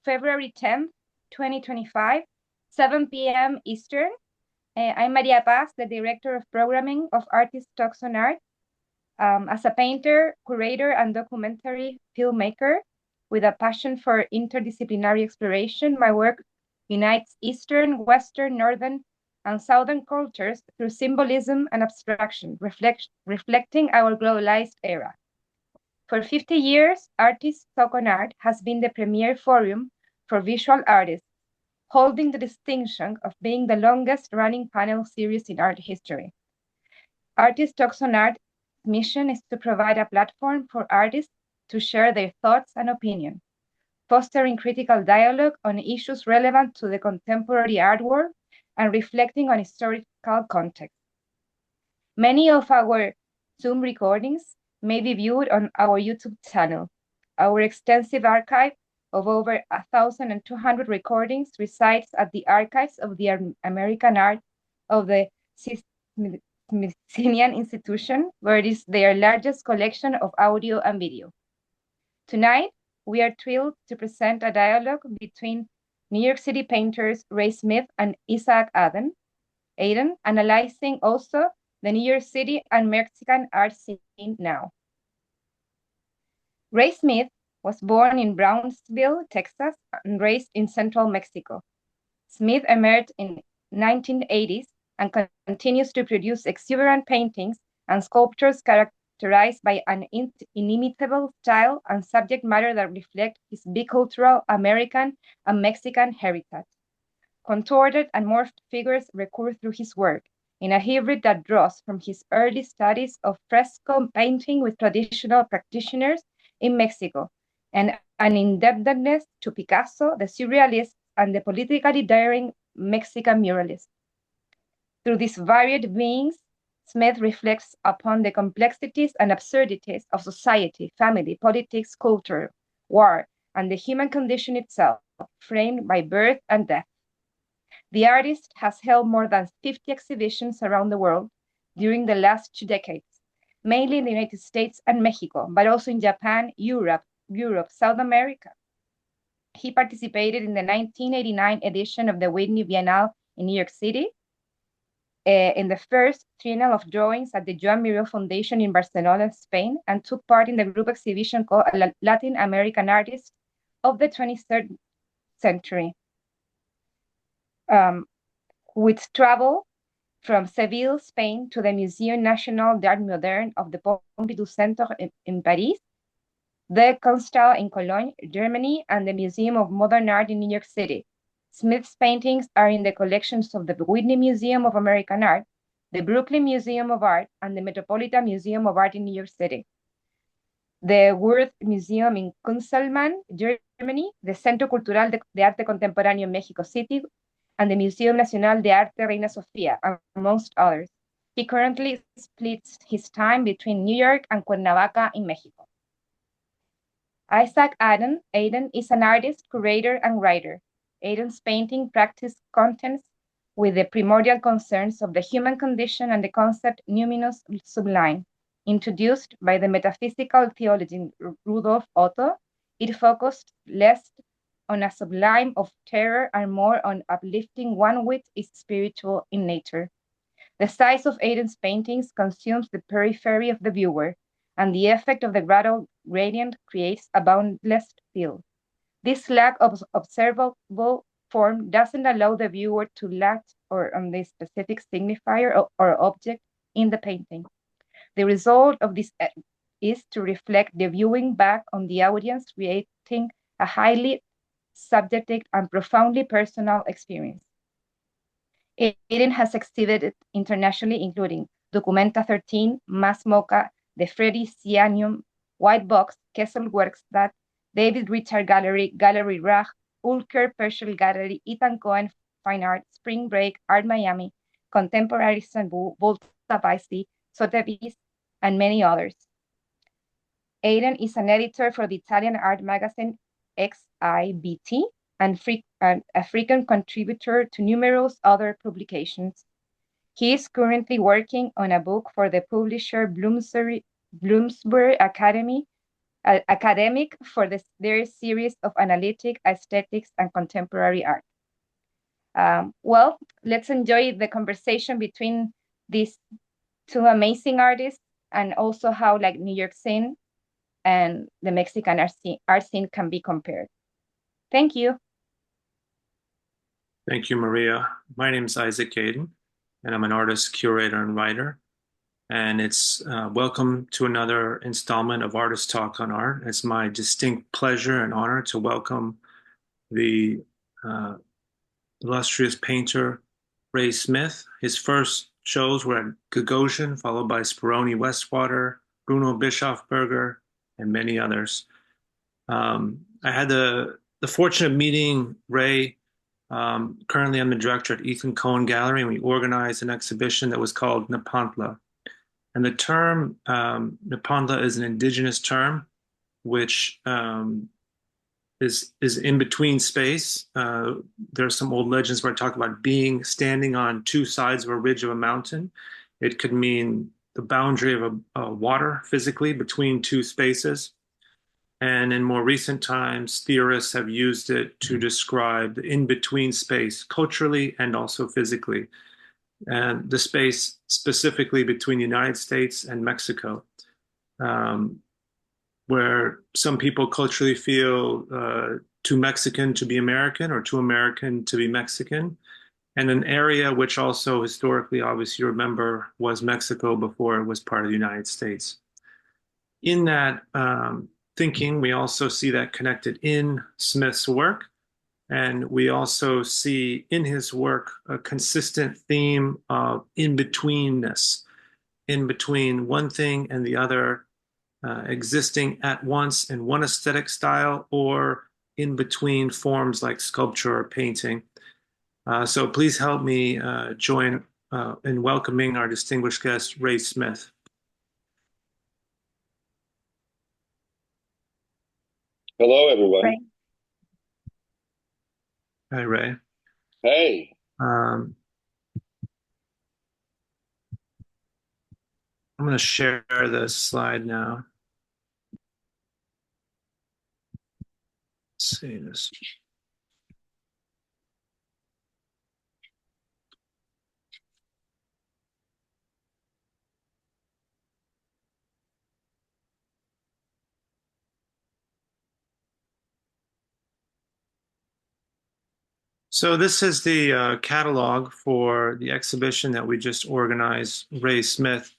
February 10th, 2025, 7 p.m. Eastern. I'm Maria Paz, the Director of Programming of Artist Talks on Art. As a painter, curator, and documentary filmmaker with a passion for interdisciplinary exploration, my work unites Eastern, Western, Northern, and Southern cultures through symbolism and abstraction, reflecting our globalized era. For 50 years, Artists Talk on Art has been the premier forum for visual artists, holding the distinction of being the longest-running panel series in art history. Artists Talks on Art mission is to provide a platform for artists to share their thoughts and opinions, fostering critical dialogue on issues relevant to the contemporary art world and reflecting on historical context. Many of our Zoom recordings may be viewed on our YouTube channel. Our extensive archive of over 1,200 recordings resides at the Archives of the American Art of the Smithsonian Institution, where it is their largest collection of audio and video. Tonight, we are thrilled to present a dialogue between New York City painters Ray Smith and Isaac Aden, analyzing also the New York City and Mexican art scene now. Ray Smith was born in Brownsville, Texas, and raised in central Mexico. Smith emerged in 1980s and continues to produce exuberant paintings and sculptures characterized by an inimitable style and subject matter that reflect his bicultural American and Mexican heritage. Contorted and morphed figures recur through his work in a hybrid that draws from his early studies of fresco painting with traditional practitioners in Mexico and an indebtedness to Picasso, the surrealists, and the politically daring Mexican muralists. Through these varied beings, Smith reflects upon the complexities and absurdities of society, family, politics, culture, war, and the human condition itself, framed by birth and death. The artist has held more than 50 exhibitions around the world during the last 2 decades, mainly in the United States and Mexico, but also in Japan, Europe, South America. He participated in the 1989 edition of the Whitney Biennale in New York City, in the first triennial of drawings at the Joan Miró Foundation in Barcelona, Spain, and took part in the group exhibition called Latin American Artists of the 23rd Century, which traveled from Seville, Spain, to the Muséum National d'Art Moderne of the Pompidou Center in Paris, the Kunsthalle in Cologne, Germany, and the Museum of Modern Art in New York City. Smith's paintings are in the collections of the Whitney Museum of American Art, the Brooklyn Museum of Art, and the Metropolitan Museum of Art in New York City, the Worth Museum in Kunsthallen, Germany, the Centro Cultural de Arte Contemporáneo in Mexico City, and the Museo Nacional de Arte Reina Sofía, amongst others. He currently splits his time between New York and Cuernavaca in Mexico. Isaac Aden is an artist, curator, and writer. Aden's painting practice contents with the primordial concerns of the human condition and the concept numinous sublime. Introduced by the metaphysical theologian Rudolf Otto, it focused less on a sublime of terror and more on uplifting one which is spiritual in nature. The size of Aden's paintings consumes the periphery of the viewer, and the effect of the gradient creates a boundless field. This lack of observable form doesn't allow the viewer to latch on the specific signifier or object in the painting. The result of this is to reflect the viewing back on the audience, creating a highly subjective and profoundly personal experience. Aden has exhibited internationally, including Documenta 13, Mass Mocha, the Freddy Cianium, White Box, Kessel Werkstatt, David Richard Gallery, Gallery Rag, Ulker Pershel Gallery, Ethan Cohen Fine Art, Spring Break, Art Miami, Contemporary Istanbul, Volta Paisi, Sotheby's, and many others. Aden is an editor for the Italian art magazine XIBT and a frequent contributor to numerous other publications. He is currently working on a book for the publisher Bloomsbury Academy academic for their series of analytic, aesthetics, and contemporary art. Well, let's enjoy the conversation between these two amazing artists, and also how like New York scene and the Mexican art scene can be compared. Thank you. Thank you, Maria. My name is Isaac Aden, and I'm an artist, curator, and writer. And it's welcome to another installment of Artist Talk on Art. It's my distinct pleasure and honor to welcome the illustrious painter Ray Smith. His first shows were at Gagosian, followed by Speroni Westwater, Bruno Bischofberger, and many others. I had the fortune of meeting Ray. Currently, I'm the director at Ethan Cohen Gallery, and we organized an exhibition that was called Nepantla. And the term Nepantla is an indigenous term, which is in between space. There are some old legends where I talk about being standing on two sides of a ridge of a mountain. It could mean the boundary of a water physically between two spaces. And in more recent times, theorists have used it to describe the in-between space, culturally and also physically, and the space specifically between the United States and Mexico, where some people culturally feel too Mexican to be American or too American to be Mexican, and an area which also historically, obviously, you remember, was Mexico before it was part of the United States. In that thinking, we also see that connected in Smith's work, and we also see in his work a consistent theme of in-betweenness, in between one thing and the other, existing at once in one aesthetic style or in between forms like sculpture or painting. So please help me join in welcoming our distinguished guest, Ray Smith. Hello, everyone. Ray. Hi, Ray. Hey. I'm going to share this slide now. Let's see this. So this is the catalog for the exhibition that we just organized, Ray Smith.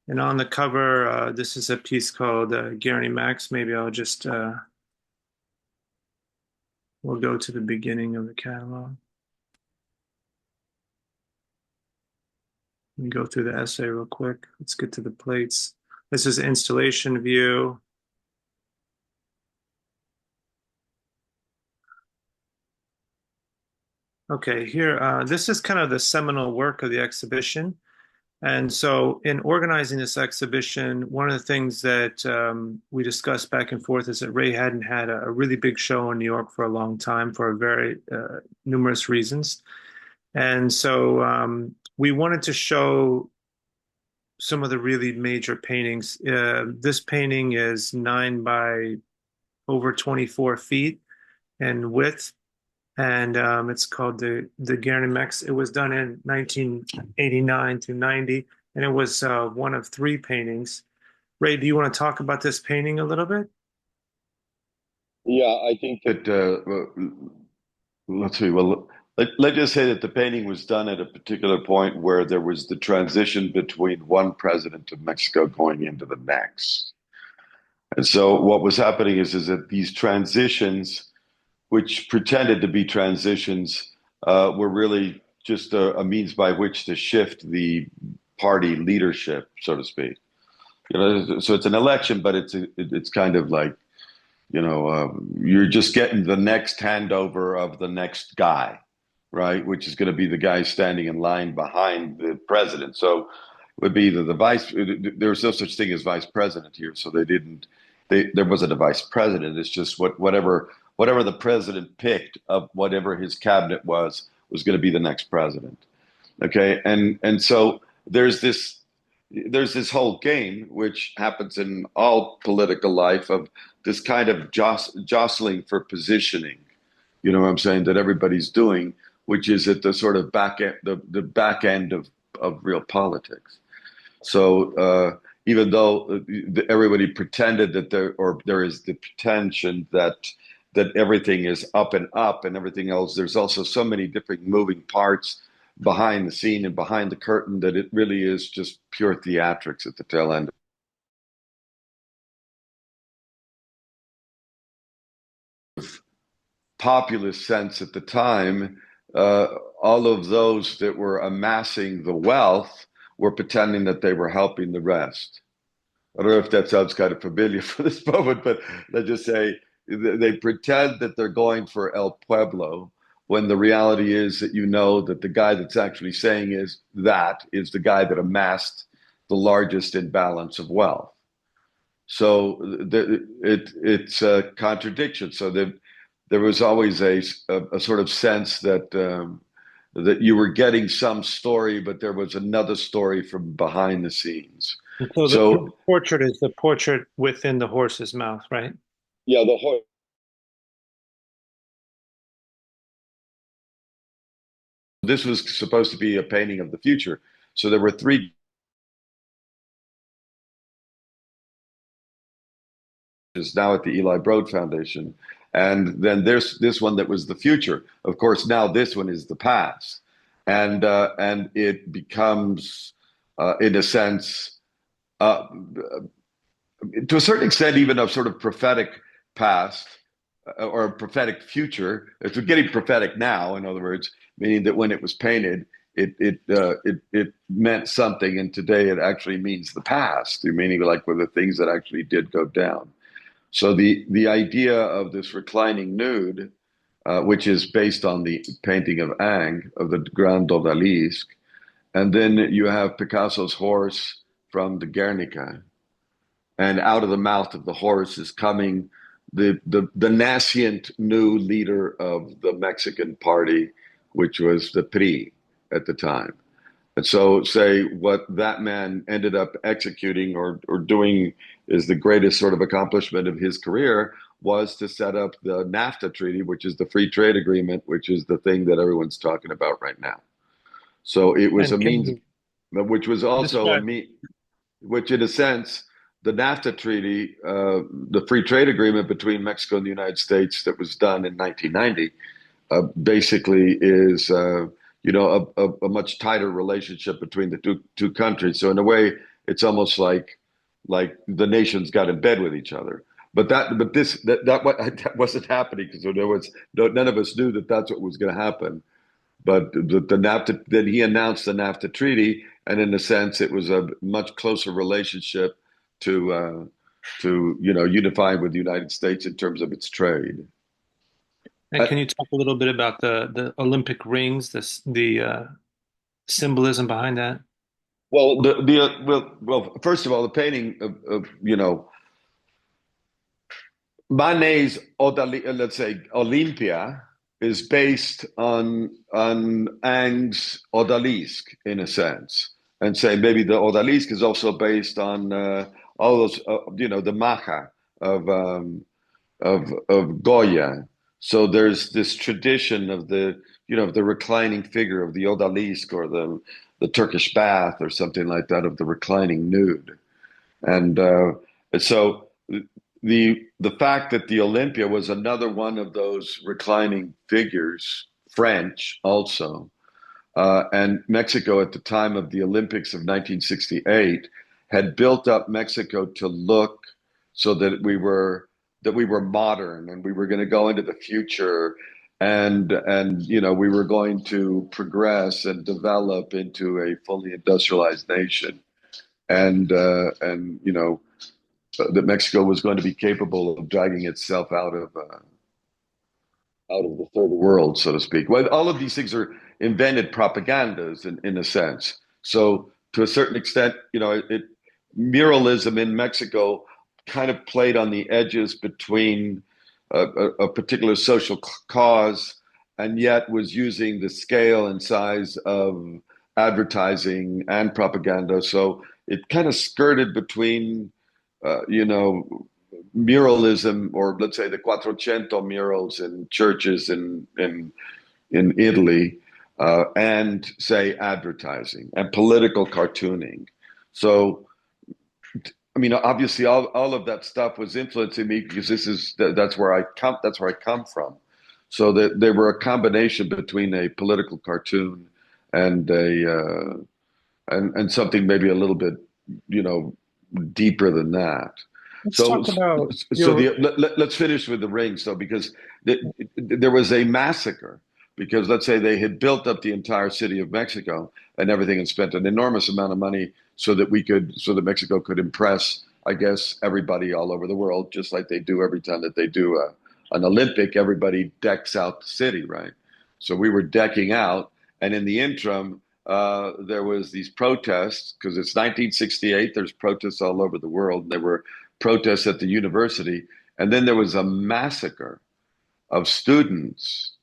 And on the cover, this is a piece called Gary Max. Maybe I'll just, we'll go to the beginning of the catalog. Let me go through the essay real quick. Let's get to the plates. This is installation view. Okay, here, this is kind of the seminal work of the exhibition. And so in organizing this exhibition, one of the things that we discussed back and forth is that Ray hadn't had a really big show in New York for a long time for very numerous reasons. And so we wanted to show some of the really major paintings. This painting is 9 by over 24 feet in width. And it's called the Guernimex. It was done in 1989 to 90, and it was one of 3 paintings. Ray, do you want to talk about this painting a little bit? Yeah, I think that, let's see, well, let's just say that the painting was done at a particular point where there was the transition between one president of Mexico going into the next. And so what was happening is that these transitions, which pretended to be transitions, were really just a means by which to shift the party leadership, so to speak. You know, so it's an election, but it's kind of like, you know, you're just getting the next handover of the next guy, right? Which is going to be the guy standing in line behind the president. So it would be either the vice. There was no such thing as vice president here, so there wasn't a vice president. It's just whatever the president picked of whatever his cabinet was going to be the next president. Okay. And so there's this there's this whole game which happens in all political life of this kind of jostling for positioning. You know what I'm saying? That everybody's doing, which is at the sort of back end, the back end of real politics. So even though everybody pretended that there is the pretension that everything is up and up and everything else, there's also so many different moving parts behind the scene and behind the curtain that it really is just pure theatrics at the tail end. Populist sense at the time, all of those that were amassing the wealth were pretending that they were helping the rest. I don't know if that sounds kind of familiar for this moment, but let's just say they pretend that they're going for El Pueblo when the reality is that you know that the guy that's actually saying is the guy that amassed the largest imbalance of wealth. So it's a contradiction. So there was always a sort of sense that that you were getting some story, but there was another story from behind the scenes. And so the portrait is the portrait within the horse's mouth, right? Yeah, the horse. This was supposed to be a painting of the future. So there were three. Is now at the Eli Broad Foundation. And then there's this one that was the future. Of course, now this one is the past. And it becomes, in a sense, to a certain extent, even a sort of prophetic past or a prophetic future. It's getting prophetic now, in other words, meaning that when it was painted, it meant something, and today it actually means the past, meaning like with the things that actually did go down. So the idea of this reclining nude, which is based on the painting of Ang, of the Grand Odalisque, and then you have Picasso's horse from the Guernica, and out of the mouth of the horse is coming the nascent new leader of the Mexican party, which was the PRI at the time. And so, say what that man ended up executing or doing is the greatest sort of accomplishment of his career was to set up the NAFTA treaty, which is the free trade agreement, which is the thing that everyone's talking about right now. So it was a means, which was also which in a sense, the NAFTA treaty, the free trade agreement between Mexico and the United States that was done in 1990, basically is a much tighter relationship between the two countries. So in a way, it's almost like the nations got in bed with each other. But that wasn't happening because none of us knew that that's what was going to happen. But the NAFTA, then he announced the NAFTA treaty, and in a sense, it was a much closer relationship to unifying with the United States in terms of its trade. And can you talk a little bit about the Olympic rings, the symbolism behind that? Well, first of all, the painting of Manet's let's say Olympia is based on Ang's Odalisque in a sense, and say maybe the Odalisque is also based on all those the Maja of Goya. So there's this tradition of the reclining figure of the Odalisque or the Turkish bath or something like that, of the reclining nude, and so the fact that the Olympia was another one of those reclining figures, French also, and Mexico at the time of the Olympics of 1968 had built up Mexico to look so that we were modern and we were going to go into the future, and we were going to progress and develop into a fully industrialized nation, and that Mexico was going to be capable of dragging itself out of the third world, so to speak. Well, all of these things are invented propagandas in a sense. So to a certain extent, muralism in Mexico kind of played on the edges between a particular social cause and yet was using the scale and size of advertising and propaganda. So it kind of skirted between, muralism, or let's say the Quattrocento murals in churches in Italy, and say advertising and political cartooning. So, I mean, obviously, all of that stuff was influencing me because that's where I come from. So that they were a combination between a political cartoon and and something maybe a little bit, you know, deeper than that. Let's So talk about so let's finish with the ring. So because there was a massacre, because let's say they had built up the entire city of Mexico and everything, and spent an enormous amount of money so that Mexico could impress, I guess, everybody all over the world, just like they do every time that they do an Olympic. Everybody decks out the city, right? So we were decking out, and in the interim, there was these protests because it's 1968. There's protests all over the world. There were protests at the university, and then there was a massacre of students,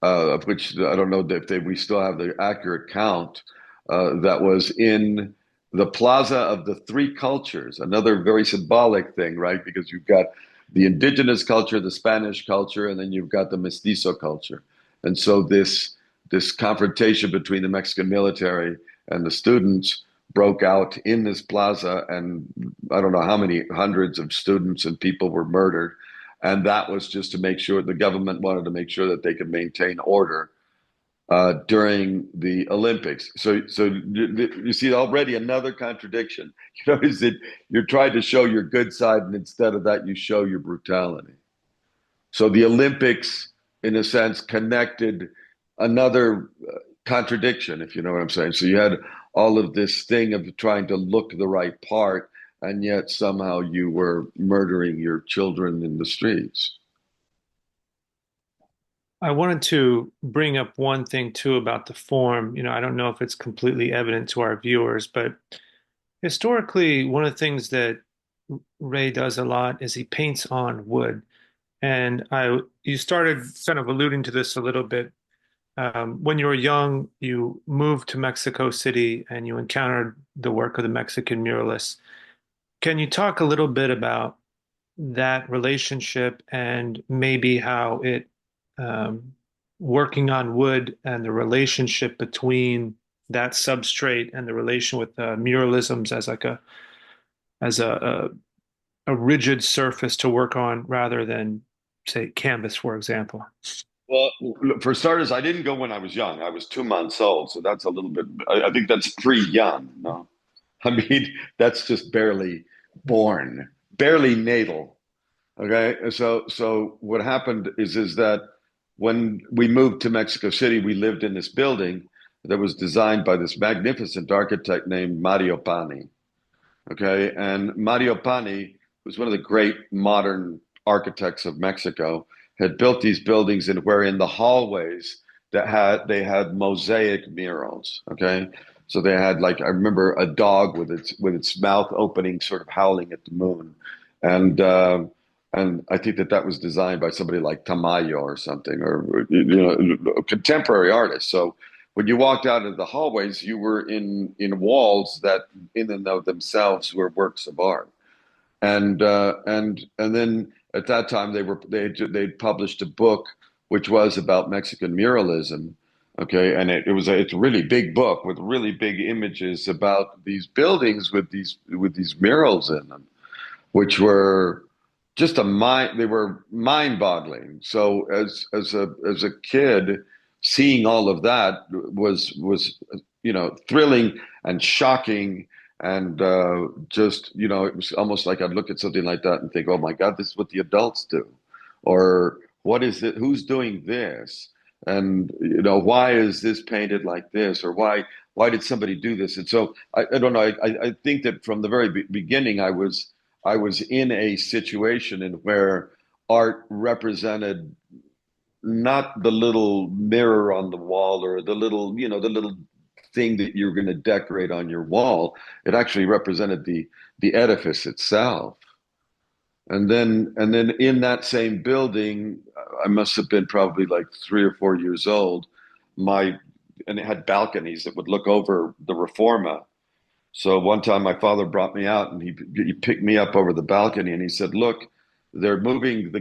of which I don't know if we still have the accurate count, that was in the Plaza of the Three Cultures, another very symbolic thing, right? Because you've got the indigenous culture, the Spanish culture, and then you've got the mestizo culture. And so this confrontation between the Mexican military and the students broke out in this plaza, and I don't know how many hundreds of students and people were murdered. And that was just to make sure the government wanted to make sure that they could maintain order during the Olympics. So you see already another contradiction. You know, is that you're trying to show your good side, and instead of that, you show your brutality. So the Olympics, in a sense, connected another contradiction, if you know what I'm saying. So you had all of this thing of trying to look the right part, and yet somehow you were murdering your children in the streets. I wanted to bring up one thing too about the form. You know, I don't know if it's completely evident to our viewers, but historically, one of the things that Ray does a lot is he paints on wood. And you started kind of alluding to this a little bit. When you were young, you moved to Mexico City and you encountered the work of the Mexican muralists. Can you talk a little bit about that relationship and maybe how it um, working on wood and the relationship between that substrate and the relation with muralisms as like a rigid surface to work on rather than say canvas, for example? Well, for starters, I didn't go when I was young. I was 2 months old, so that's a little bit. I think that's pre-young. No, I mean that's just barely born, barely natal. Okay, so what happened is that when we moved to Mexico City, we lived in this building that was designed by this magnificent architect named Mario Pani. Okay, and Mario Pani was one of the great modern architects of Mexico. Had built these buildings in where in the hallways they had mosaic murals. Okay, so they had, like, I remember a dog with its mouth opening, sort of howling at the moon, and and I think that was designed by somebody like Tamayo or something, or a contemporary artist. So when you walked out of the hallways, you were in walls that in and of themselves were works of art. And then at that time they'd published a book which was about Mexican muralism. Okay, and it's a really big book with really big images about these buildings with these murals in them, which were just they were mind-boggling. So as a kid, seeing all of that was thrilling and shocking, and just it was almost like I'd look at something like that and think, oh my God, this is what the adults do, or what is it? Who's doing this? And why is this painted like this, or why did somebody do this? And so I don't know. I think that from the very beginning, I was in a situation in where art represented not the little mirror on the wall, or the little thing that you're going to decorate on your wall. It actually represented the edifice itself. And then in that same building, I must have been probably like 3 or 4 years old. And it had balconies that would look over the Reforma. So one time my father brought me out and he picked me up over the balcony and he said, "Look, they're moving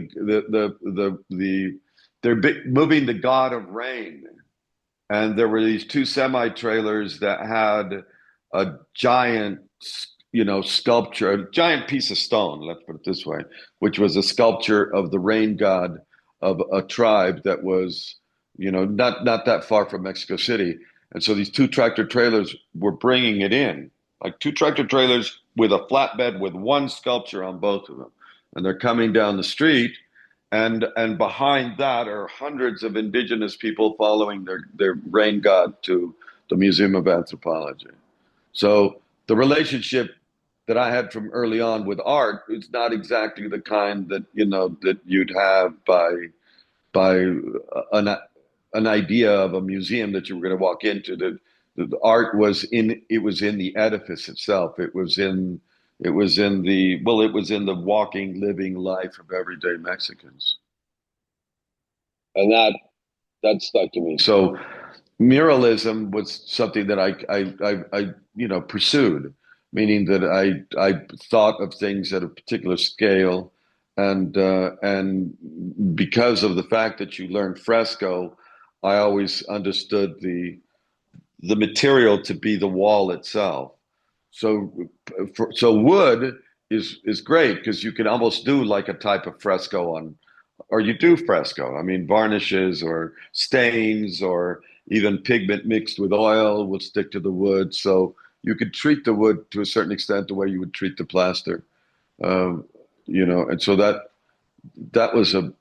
moving the god of rain." And there were these two semi-trailers that had a giant, sculpture, a giant piece of stone, let's put it this way, which was a sculpture of the rain god of a tribe that was, not that far from Mexico City. And so these two tractor trailers were bringing it in, like two tractor trailers with a flatbed with one sculpture on both of them. And they're coming down the street, and behind that are hundreds of indigenous people following their rain god to the Museum of Anthropology. So the relationship that I had from early on with art is not exactly the kind that that you'd have by an idea of a museum that you were going to walk into. The art was in the edifice itself. It was in the walking, living life of everyday Mexicans, and that stuck to me. So muralism was something that I pursued, meaning that I thought of things at a particular scale, and because of the fact that you learn fresco, I always understood the material to be the wall itself. So so wood is great because you can almost do like a type of fresco on, or you do fresco. I mean, varnishes or stains or even pigment mixed with oil will stick to the wood. So you could treat the wood to a certain extent the way you would treat the plaster. Um, and so that was a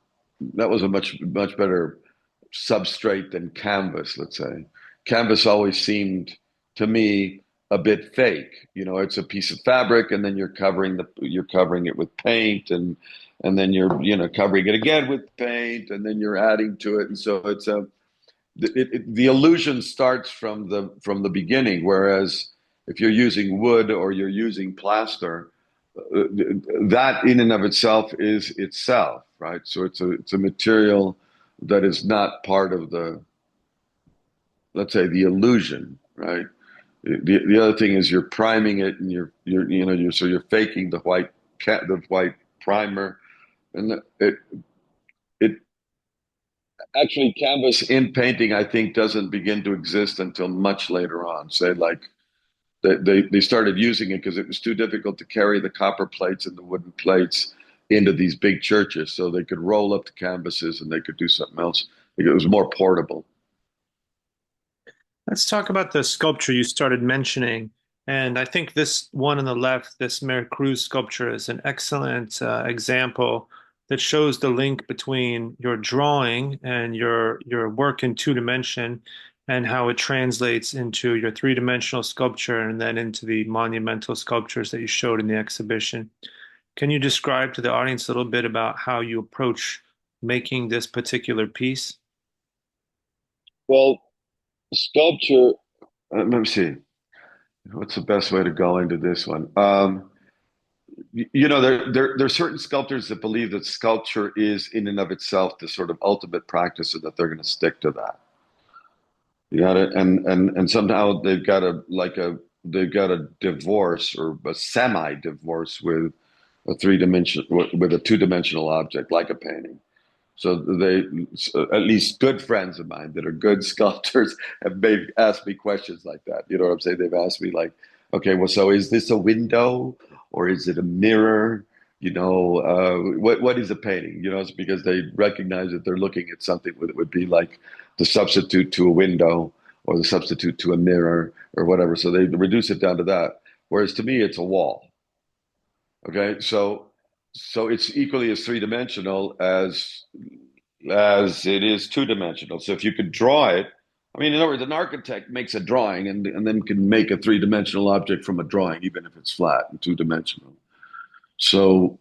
much better substrate than canvas, let's say. Canvas always seemed to me a bit fake. It's a piece of fabric, and then you're covering it with paint, and then you're covering it again with paint, and then you're adding to it, and so the illusion starts from the beginning. Whereas if you're using wood or you're using plaster, that in and of itself is itself, right? So it's a material that is not part of the, let's say, the illusion, right? The other thing is you're priming it, and you're faking the white primer, and it actually, canvas in painting I think doesn't begin to exist until much later on. Say like they started using it because it was too difficult to carry the copper plates and the wooden plates into these big churches, so they could roll up the canvases and they could do something else. It was more portable. Let's talk about the sculpture you started mentioning. And I think this one on the left, this Mary Cruz sculpture, is an excellent example that shows the link between your drawing and your work in two dimension, and how it translates into your three-dimensional sculpture and then into the monumental sculptures that you showed in the exhibition. Can you describe to the audience a little bit about how you approach making this particular piece? Well, sculpture. Let me see. What's the best way to go into this one? There are certain sculptors that believe that sculpture is in and of itself the sort of ultimate practice, and that they're going to stick to that. You got it, and somehow they've got a divorce or a semi-divorce with a two-dimensional object like a painting. So at least good friends of mine that are good sculptors have maybe asked me questions like that. You know what I'm saying? They've asked me like, okay, well, so is this a window or is it a mirror? What is a painting? It's because they recognize that they're looking at something that would be like the substitute to a window or the substitute to a mirror or whatever. So they reduce it down to that. Whereas to me, it's a wall. Okay, so it's equally as three-dimensional as it is two-dimensional. So if you could draw it, I mean, in other words, an architect makes a drawing and then can make a three-dimensional object from a drawing, even if it's flat and two-dimensional. So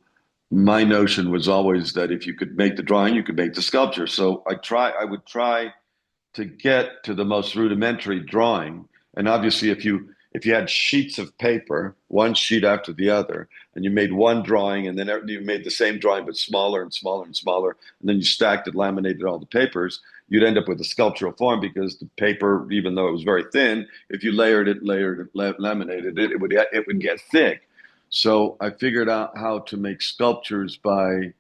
my notion was always that if you could make the drawing, you could make the sculpture. So I would try to get to the most rudimentary drawing. And obviously, if you had sheets of paper, one sheet after the other, and you made one drawing, and then you made the same drawing but smaller and smaller and smaller, and then you stacked it, laminated all the papers, you'd end up with a sculptural form because the paper, even though it was very thin, if you laminated it, it would get thick. So I figured out how to make sculptures by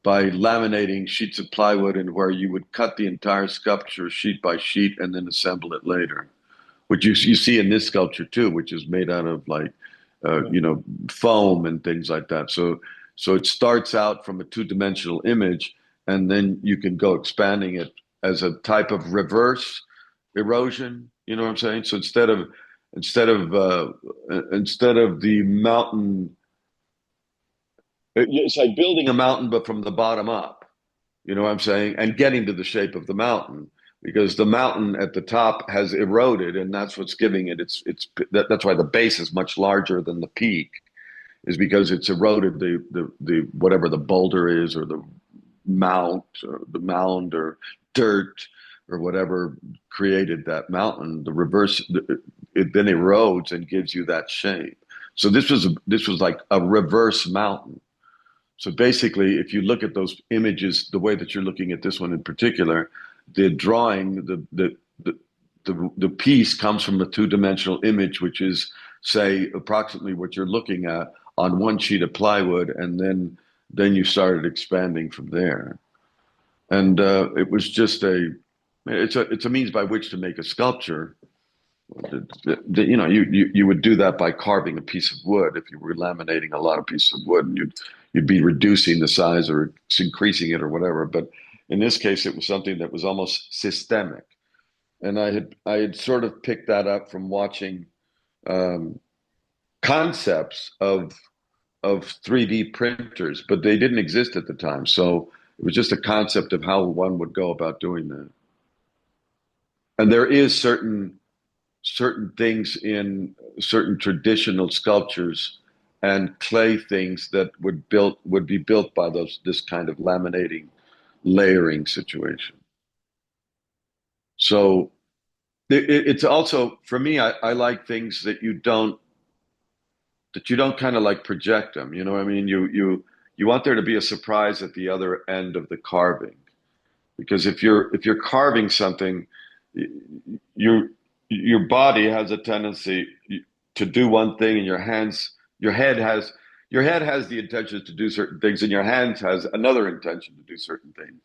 laminating sheets of plywood, and where you would cut the entire sculpture sheet by sheet and then assemble it later, which you see in this sculpture too, which is made out of like foam and things like that. So it starts out from a two-dimensional image, and then you can go expanding it as a type of reverse erosion. You know what I'm saying? So instead of the mountain, it's like building a mountain, but from the bottom up. You know what I'm saying? And getting to the shape of the mountain, because the mountain at the top has eroded, and that's what's giving it that's why the base is much larger than the peak, is because it's eroded the whatever the boulder is, or the mound or dirt or whatever created that mountain. The reverse, it then erodes and gives you that shape. So this was like a reverse mountain. So basically, if you look at those images, the way that you're looking at this one in particular, the drawing, the piece comes from a two-dimensional image, which is, say, approximately what you're looking at on one sheet of plywood, and then you started expanding from there. And it was just it's a means by which to make a sculpture. You would do that by carving a piece of wood. If you were laminating a lot of pieces of wood, and you'd be reducing the size or increasing it or whatever. But in this case, it was something that was almost systemic. And I had sort of picked that up from watching concepts of 3D printers, but they didn't exist at the time. So it was just a concept of how one would go about doing that. And there is certain things in certain traditional sculptures and clay things that would be built by this kind of laminating, layering situation. So it's also, for me, I like things that you don't kind of like project them. You know what I mean? You want there to be a surprise at the other end of the carving, because if you're carving something, your body has a tendency to do one thing, and your head has the intention to do certain things, and your hand has another intention to do certain things,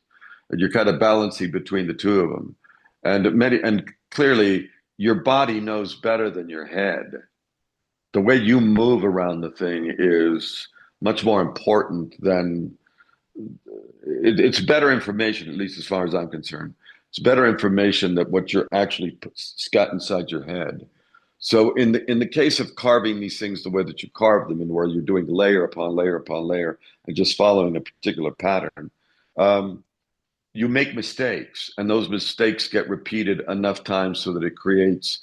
and you're kind of balancing between the two of them. And clearly, your body knows better than your head. The way you move around the thing is much more important than it's better information, at least as far as I'm concerned. It's better information than what you're actually got inside your head. So in the case of carving these things the way that you carve them, and where you're doing layer upon layer upon layer and just following a particular pattern, you make mistakes, and those mistakes get repeated enough times so that it creates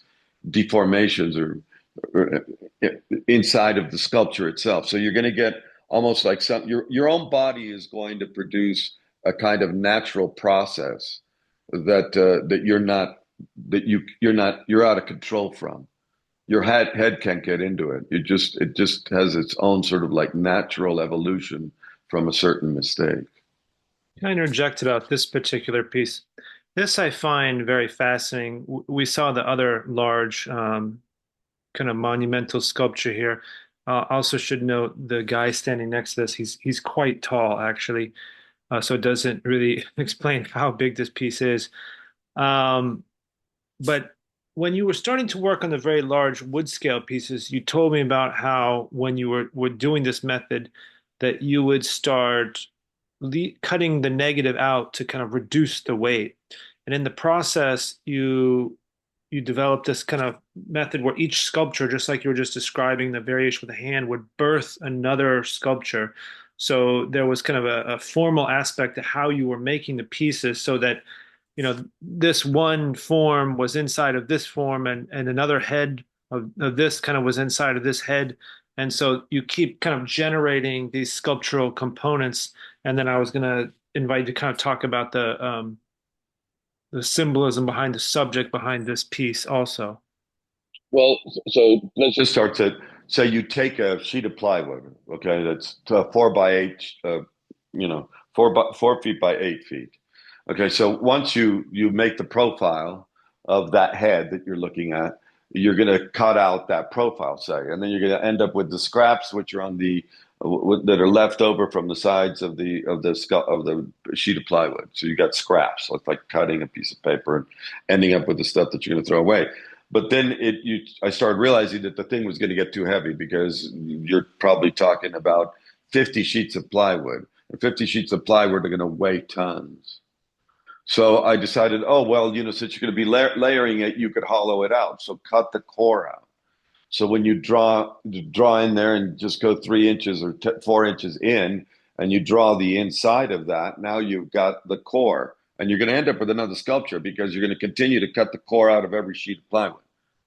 deformations or inside of the sculpture itself. So you're going to get almost like your own body is going to produce a kind of natural process that you're out of control from. Your head can't get into it. It just has its own sort of like natural evolution from a certain mistake. Can I interject about this particular piece? This I find very fascinating. We saw the other large kind of monumental sculpture here. Also should note the guy standing next to this, he's quite tall actually, so it doesn't really explain how big this piece is. But when you were starting to work on the very large wood scale pieces, you told me about how when you were doing this method, that you would start cutting the negative out to kind of reduce the weight. And in the process, you developed this kind of method where each sculpture, just like you were just describing the variation with the hand, would birth another sculpture. So there was kind of a formal aspect to how you were making the pieces, so that this one form was inside of this form, and another head of this kind of was inside of this head. And so you keep kind of generating these sculptural components. And then I was going to invite you to kind of talk about the symbolism behind the subject behind this piece also. Well, so let's just start to say you take a sheet of plywood, okay, that's 4 by 8, you know, 4 feet by 8 feet. Okay, so once you make the profile of that head that you're looking at, you're going to cut out that profile, say, and then you're going to end up with the scraps which are on the that are left over from the sides of the sheet of plywood. So you got scraps, so it's like cutting a piece of paper and ending up with the stuff that you're going to throw away. But then I started realizing that the thing was going to get too heavy because you're probably talking about 50 sheets of plywood. And 50 sheets of plywood are going to weigh tons. So I decided, oh, well, since you're going to be layering it, you could hollow it out. So cut the core out. So when you draw in there and just go 3 inches or 4 inches in, and you draw the inside of that, now you've got the core, and you're going to end up with another sculpture because you're going to continue to cut the core out of every sheet of plywood,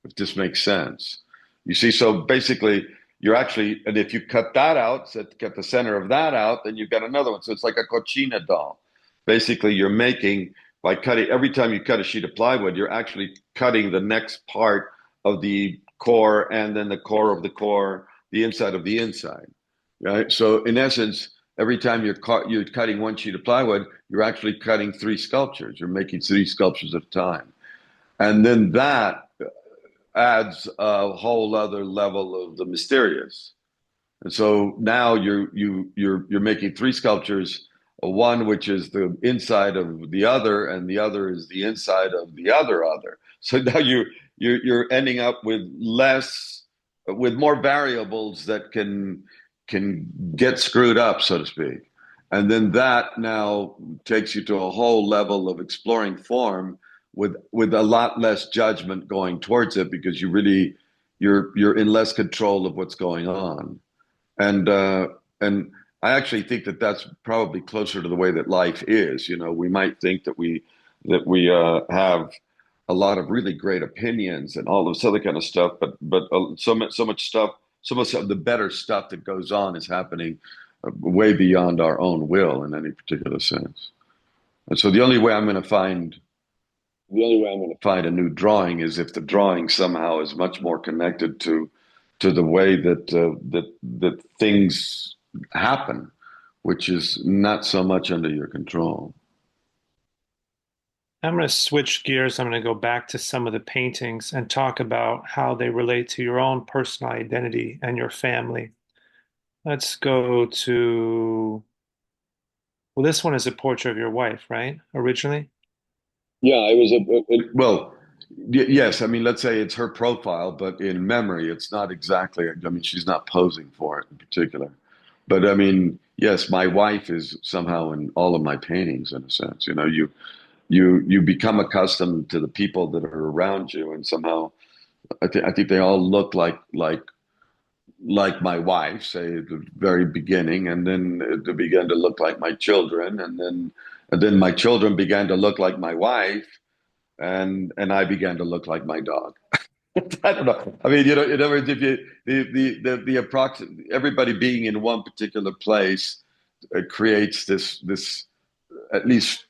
if this makes sense. You see, so basically, and if you cut that out, so cut the center of that out, then you've got another one. So it's like a cochina doll. Basically, you're making, by cutting, every time you cut a sheet of plywood, you're actually cutting the next part of the core, and then the core of the core, the inside of the inside, right? So in essence, every time you're cutting one sheet of plywood, you're actually cutting 3 sculptures. You're making 3 sculptures at a time. And then that adds a whole other level of the mysterious. And so now you're making 3 sculptures, one which is the inside of the other, and the other is the inside of the other. So now you're ending up with more variables that can get screwed up, so to speak. And then that now takes you to a whole level of exploring form with a lot less judgment going towards it, because you're in less control of what's going on. And I actually think that that's probably closer to the way that life is. We might think that we have a lot of really great opinions and all this other kind of stuff, but so much stuff, so much of the better stuff that goes on is happening way beyond our own will in any particular sense. And so the only way I'm going to find a new drawing is if the drawing somehow is much more connected to the way that things happen, which is not so much under your control. I'm going to switch gears. I'm going to go back to some of the paintings and talk about how they relate to your own personal identity and your family. Let's go to, well, this one is a portrait of your wife, right? Originally? Yeah, well, yes. I mean, let's say it's her profile, but in memory, it's not exactly. I mean, she's not posing for it in particular. But I mean, yes, my wife is somehow in all of my paintings, in a sense. You become accustomed to the people that are around you, and somehow I think they all look like my wife, say at the very beginning, and then they began to look like my children, and then my children began to look like my wife, and I began to look like my dog. I don't know. I mean, in other words, if you the approximate everybody being in one particular place creates this at least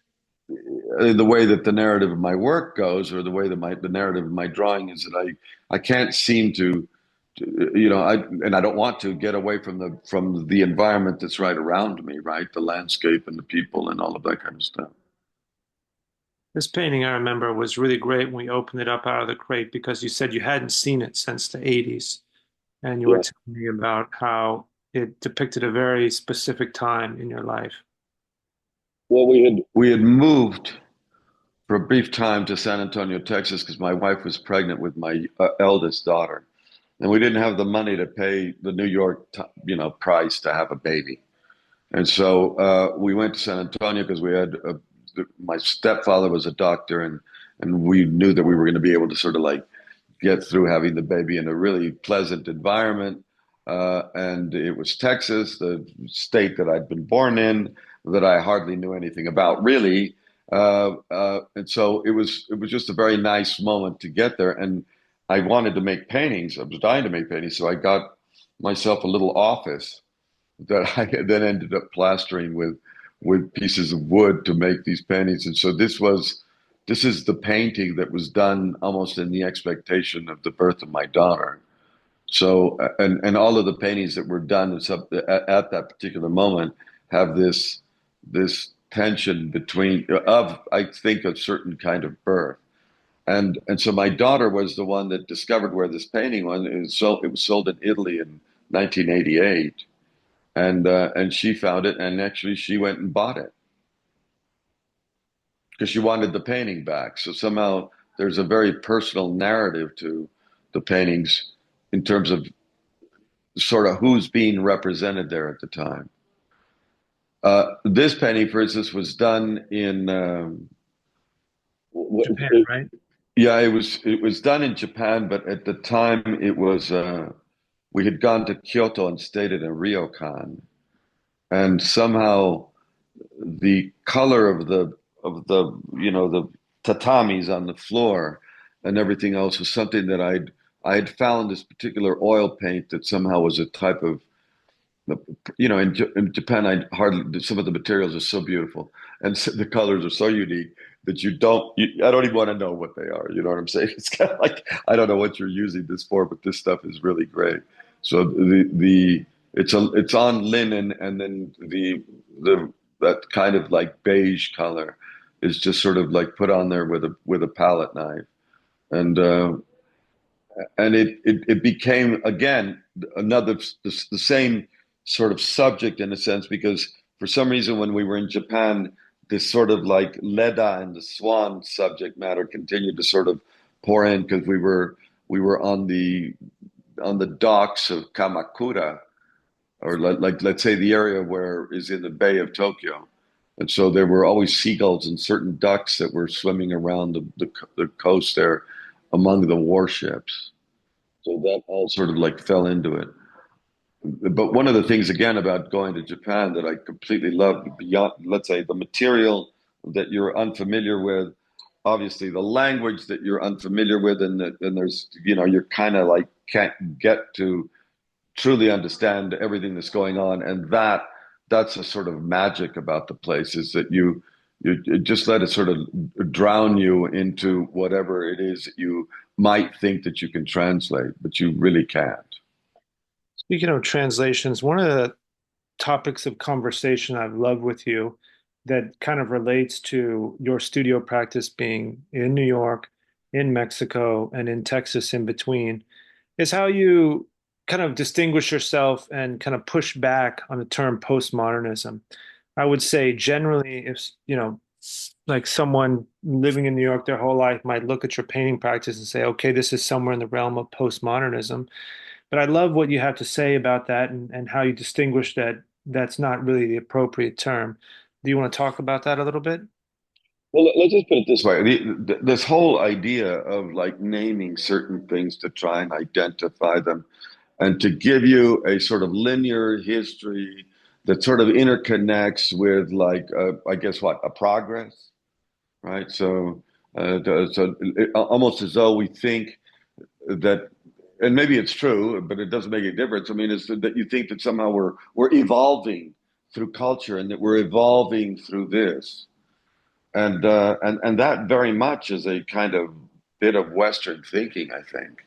the way that the narrative of my work goes, or the way that the narrative of my drawing is, that I can't seem to I don't want to get away from the environment that's right around me, right? The landscape and the people and all of that kind of stuff. This painting, I remember, was really great when we opened it up out of the crate, because you said you hadn't seen it since the 80s. And you were telling me about how it depicted a very specific time in your life. Well, we had moved for a brief time to San Antonio, Texas, because my wife was pregnant with my eldest daughter, and we didn't have the money to pay the New York, price to have a baby. And so we went to San Antonio because we had my stepfather was a doctor, and we knew that we were going to be able to sort of like get through having the baby in a really pleasant environment. And it was Texas, the state that I'd been born in, that I hardly knew anything about, really. And so it was just a very nice moment to get there. And I wanted to make paintings. I was dying to make paintings. So I got myself a little office that I then ended up plastering with pieces of wood to make these paintings. And so this was this is the painting that was done almost in the expectation of the birth of my daughter. So, and all of the paintings that were done at that particular moment have this tension between of, I think, a certain kind of birth. And so my daughter was the one that discovered where this painting was. It was sold in Italy in 1988, and she found it, and actually she went and bought it because she wanted the painting back. So somehow there's a very personal narrative to the paintings in terms of sort of who's being represented there at the time. This painting, for instance, was done in Japan, right? yeah, it was done in Japan, but at the time it was we had gone to Kyoto and stayed at a ryokan, and somehow the color of the the tatamis on the floor and everything else was something that I had found this particular oil paint that somehow was a type of in Japan, some of the materials are so beautiful and the colors are so unique that I don't even want to know what they are. You know what I'm saying? It's kind of like, I don't know what you're using this for, but this stuff is really great. So it's on linen, and then that kind of like beige color is just sort of like put on there with a palette knife. And, it became again the same sort of subject in a sense, because for some reason when we were in Japan, this sort of like Leda and the Swan subject matter continued to sort of pour in, because we were on the docks of Kamakura, or like let's say the area where is in the Bay of Tokyo. And so there were always seagulls and certain ducks that were swimming around the coast there among the warships. So that all sort of like fell into it. But one of the things again about going to Japan that I completely loved, beyond, let's say, the material that you're unfamiliar with, obviously the language that you're unfamiliar with, and there's, you're kind of like can't get to truly understand everything that's going on. And that's a sort of magic about the place, is that you just let it sort of drown you into whatever it is that you might think that you can translate, but you really can't. Speaking of translations, one of the topics of conversation I've loved with you that kind of relates to your studio practice being in New York, in Mexico, and in Texas in between is how you kind of distinguish yourself and kind of push back on the term postmodernism. I would say generally, if like someone living in New York their whole life might look at your painting practice and say, okay, this is somewhere in the realm of postmodernism. But I love what you have to say about that, and how you distinguish that that's not really the appropriate term. Do you want to talk about that a little bit? Well, let's just put it this way. This whole idea of like naming certain things to try and identify them and to give you a sort of linear history that sort of interconnects with like, I guess what, a progress, right? So almost as though we think that, and maybe it's true, but it doesn't make a difference. I mean, it's that you think that somehow we're evolving through culture, and that we're evolving through this. And that very much is a kind of bit of Western thinking, I think.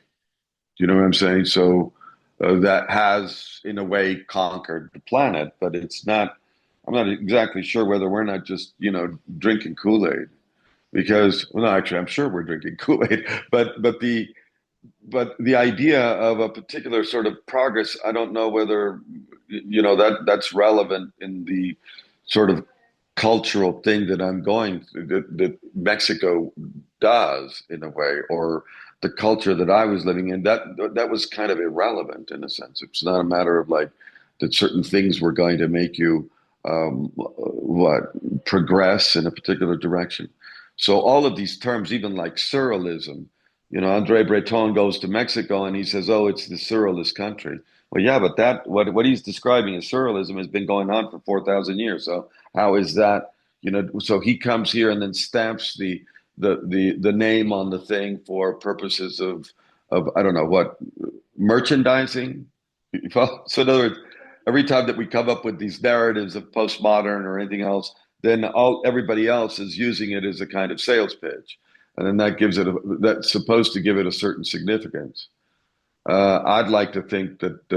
Do you know what I'm saying? So that has, in a way, conquered the planet, but it's not. I'm not exactly sure whether we're not just, drinking Kool-Aid, because, well, no, actually, I'm sure we're drinking Kool-Aid, but the idea of a particular sort of progress, I don't know whether, that's relevant in the sort of cultural thing that I'm going through, that Mexico does in a way, or the culture that I was living in. That was kind of irrelevant in a sense. It's not a matter of like that certain things were going to make you progress in a particular direction. So all of these terms, even like surrealism, Andre Breton goes to Mexico and he says, "Oh, it's the surrealist country." Well, yeah, but what he's describing as surrealism has been going on for 4,000 years. So how is that? So he comes here and then stamps the name on the thing for purposes of I don't know what, merchandising. So in other words, every time that we come up with these narratives of postmodern or anything else, then everybody else is using it as a kind of sales pitch, and then that's supposed to give it a certain significance. I'd like to think that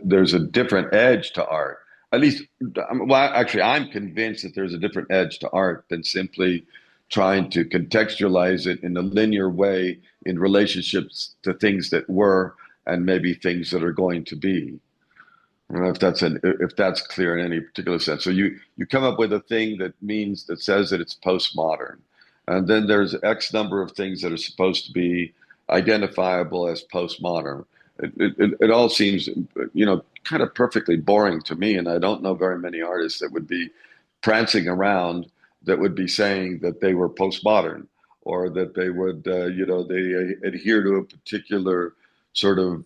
there's a different edge to art. At least, well, actually, I'm convinced that there's a different edge to art than simply trying to contextualize it in a linear way in relationships to things that were and maybe things that are going to be. I don't know if that's clear in any particular sense. So you come up with a thing that says that it's postmodern, and then there's X number of things that are supposed to be identifiable as postmodern. It all seems, kind of perfectly boring to me, and I don't know very many artists that would be prancing around that would be saying that they were postmodern or that they would, they adhere to a particular sort of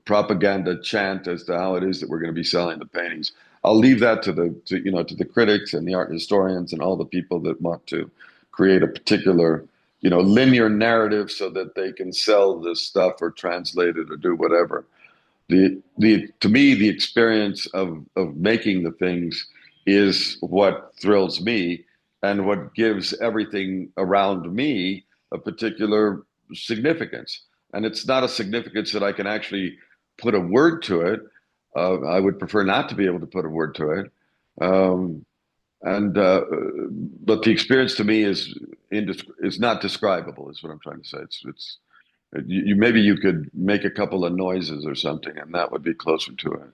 propaganda chant as to how it is that we're going to be selling the paintings. I'll leave that to the critics and the art historians and all the people that want to create a particular, linear narrative so that they can sell this stuff or translate it or do whatever. To me, the experience of making the things is what thrills me and what gives everything around me a particular significance. And it's not a significance that I can actually put a word to it. I would prefer not to be able to put a word to it. But the experience to me is not describable, is what I'm trying to say. Maybe you could make a couple of noises or something, and that would be closer to it.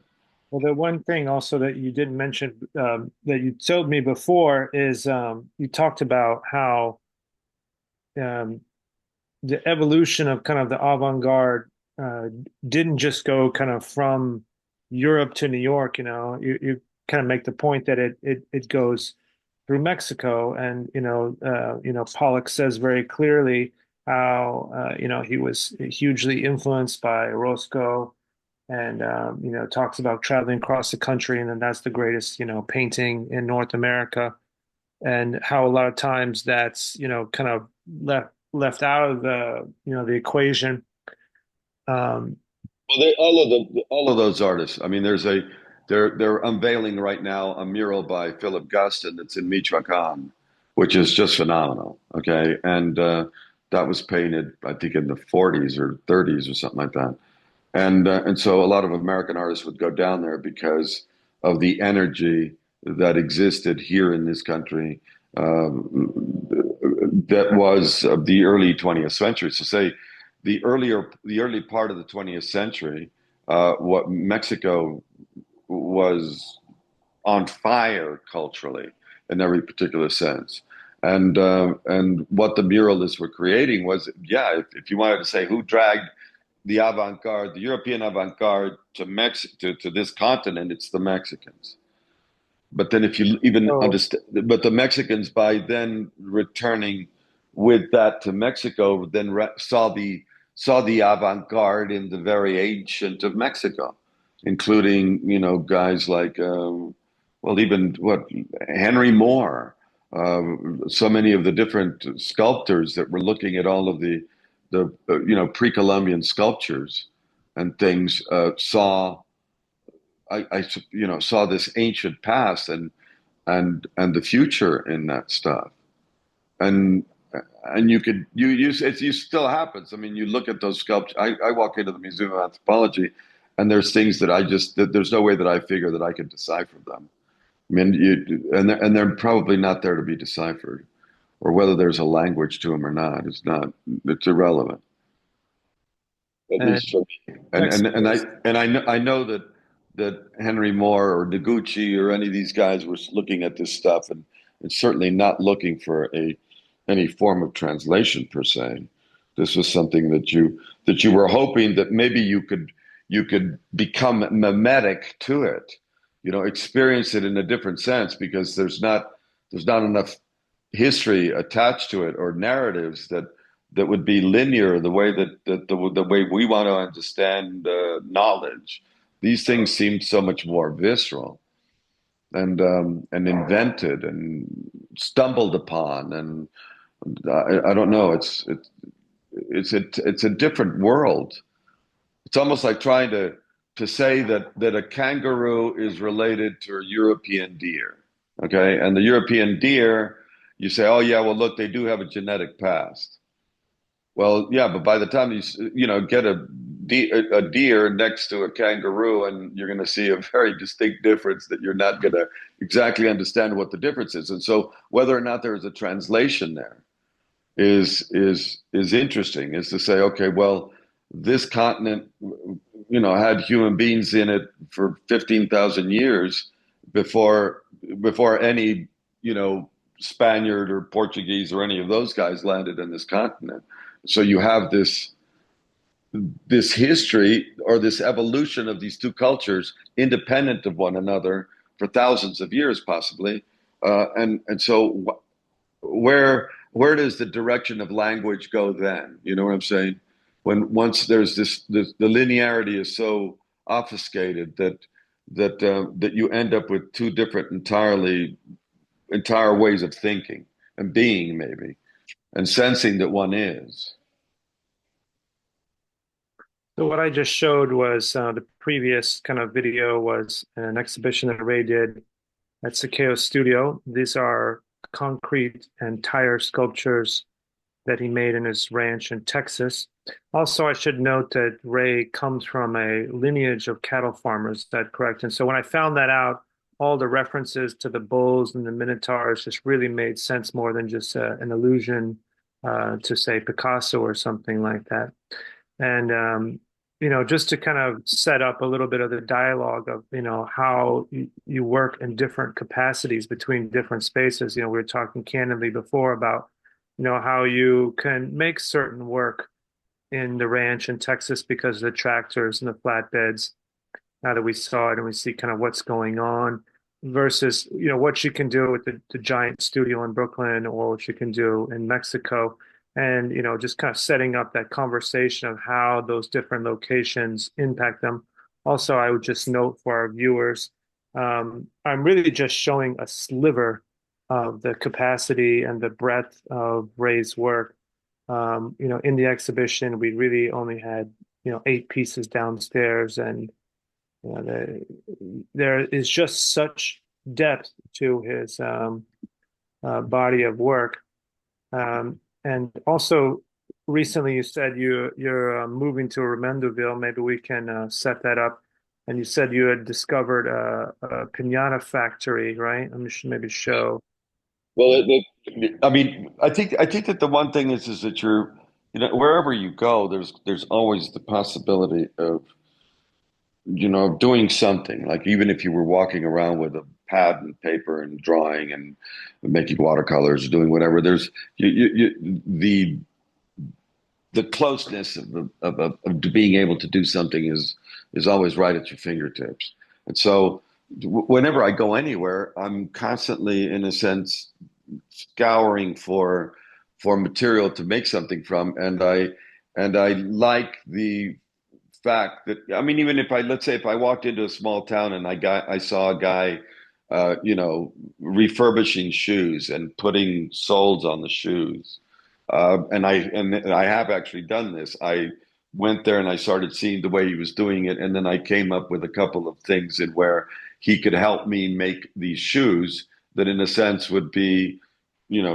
Well, the one thing also that you didn't mention that you told me before is you talked about how the evolution of kind of the avant-garde didn't just go kind of from Europe to New York. You kind of make the point that it goes through Mexico, and Pollock says very clearly how he was hugely influenced by Roscoe, and talks about traveling across the country, and then that's the greatest painting in North America, and how a lot of times that's kind of left out of the equation. Well, all of those artists. I mean, they're unveiling right now a mural by Philip Guston that's in Michoacan, which is just phenomenal. Okay, and that was painted, I think, in the 40s or 30s or something like that. And so a lot of American artists would go down there because of the energy that existed here in this country that was of the early 20th century. So say the early part of the 20th century, what Mexico was on fire culturally in every particular sense. And what the muralists were creating was, if you wanted to say who dragged the avant-garde, the European avant-garde to this continent, it's the Mexicans. But then if you even understand, but the Mexicans by then returning with that to Mexico, then saw the avant-garde in the very ancient of Mexico, including, guys like, even Henry Moore, so many of the different sculptors that were looking at all of the pre-Columbian sculptures and things, saw this ancient past and the future in that stuff, and it still happens. I mean, you look at those sculptures. I walk into the Museum of Anthropology, and there's things that there's no way that I figure that I can decipher them. I mean, and they're probably not there to be deciphered, or whether there's a language to them or not. It's irrelevant. At least for me. I know that Henry Moore or Noguchi or any of these guys were looking at this stuff and certainly not looking for any form of translation per se. This was something that you were hoping that maybe you could become mimetic to it, experience it in a different sense, because there's not enough history attached to it or narratives that would be linear the way the way we want to understand knowledge. These things seem so much more visceral and invented and stumbled upon, and I don't know. It's a different world. It's almost like trying to say that a kangaroo is related to a European deer. Okay, and the European deer, you say, oh yeah, well look, they do have a genetic past. Well, yeah, but by the time you get a deer next to a kangaroo, and you're going to see a very distinct difference that you're not going to exactly understand what the difference is. And so, whether or not there is a translation there is interesting. Is to say, okay, well, this continent, had human beings in it for 15,000 years before any, Spaniard or Portuguese or any of those guys landed in this continent. So you have this history or this evolution of these two cultures independent of one another for thousands of years, possibly. And so where does the direction of language go then? You know what I'm saying? When once there's the linearity is so obfuscated that you end up with two different entire ways of thinking and being, maybe, and sensing that one is. So what I just showed was the previous kind of video was an exhibition that Ray did at Sakeo Studio. These are concrete and tire sculptures that he made in his ranch in Texas. Also, I should note that Ray comes from a lineage of cattle farmers. Is that correct? And so when I found that out, all the references to the bulls and the minotaurs just really made sense more than just an allusion to, say, Picasso or something like that. And just to kind of set up a little bit of the dialogue of, how you work in different capacities between different spaces. We were talking candidly before about, how you can make certain work in the ranch in Texas because of the tractors and the flatbeds. Now that we saw it and we see kind of what's going on versus, what you can do with the giant studio in Brooklyn or what you can do in Mexico. And, just kind of setting up that conversation of how those different locations impact them. Also, I would just note for our viewers, I'm really just showing a sliver of the capacity and the breadth of Ray's work. In the exhibition, we really only had, 8 pieces downstairs, and there is just such depth to his body of work. And also, recently you said you're moving to Remendoville. Maybe we can set that up. And you said you had discovered a pinata factory, right? Let me maybe show. Well, I mean, I think that the one thing is that wherever you go, there's always the possibility of doing something. Like, even if you were walking around with a pad and paper and drawing and making watercolors, doing whatever, there's the closeness of being able to do something is always right at your fingertips. And so whenever I go anywhere, I'm constantly, in a sense, scouring for material to make something from. And I like the fact that, I mean, even if let's say if I walked into a small town and I saw a guy refurbishing shoes and putting soles on the shoes. And I have actually done this. I went there and I started seeing the way he was doing it, and then I came up with a couple of things in where he could help me make these shoes that, in a sense, would be,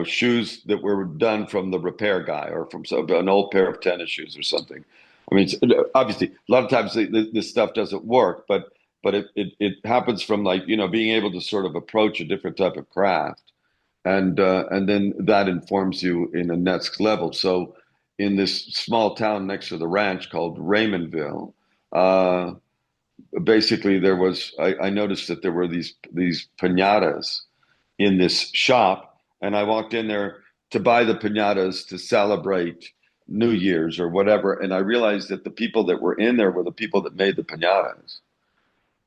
shoes that were done from the repair guy or from an old pair of tennis shoes or something. I mean, obviously, a lot of times this stuff doesn't work, but it happens from, like, being able to sort of approach a different type of craft, and then that informs you in a next level. So in this small town next to the ranch called Raymondville, basically I noticed that there were these piñatas in this shop, and I walked in there to buy the piñatas to celebrate New Year's or whatever, and I realized that the people that were in there were the people that made the piñatas.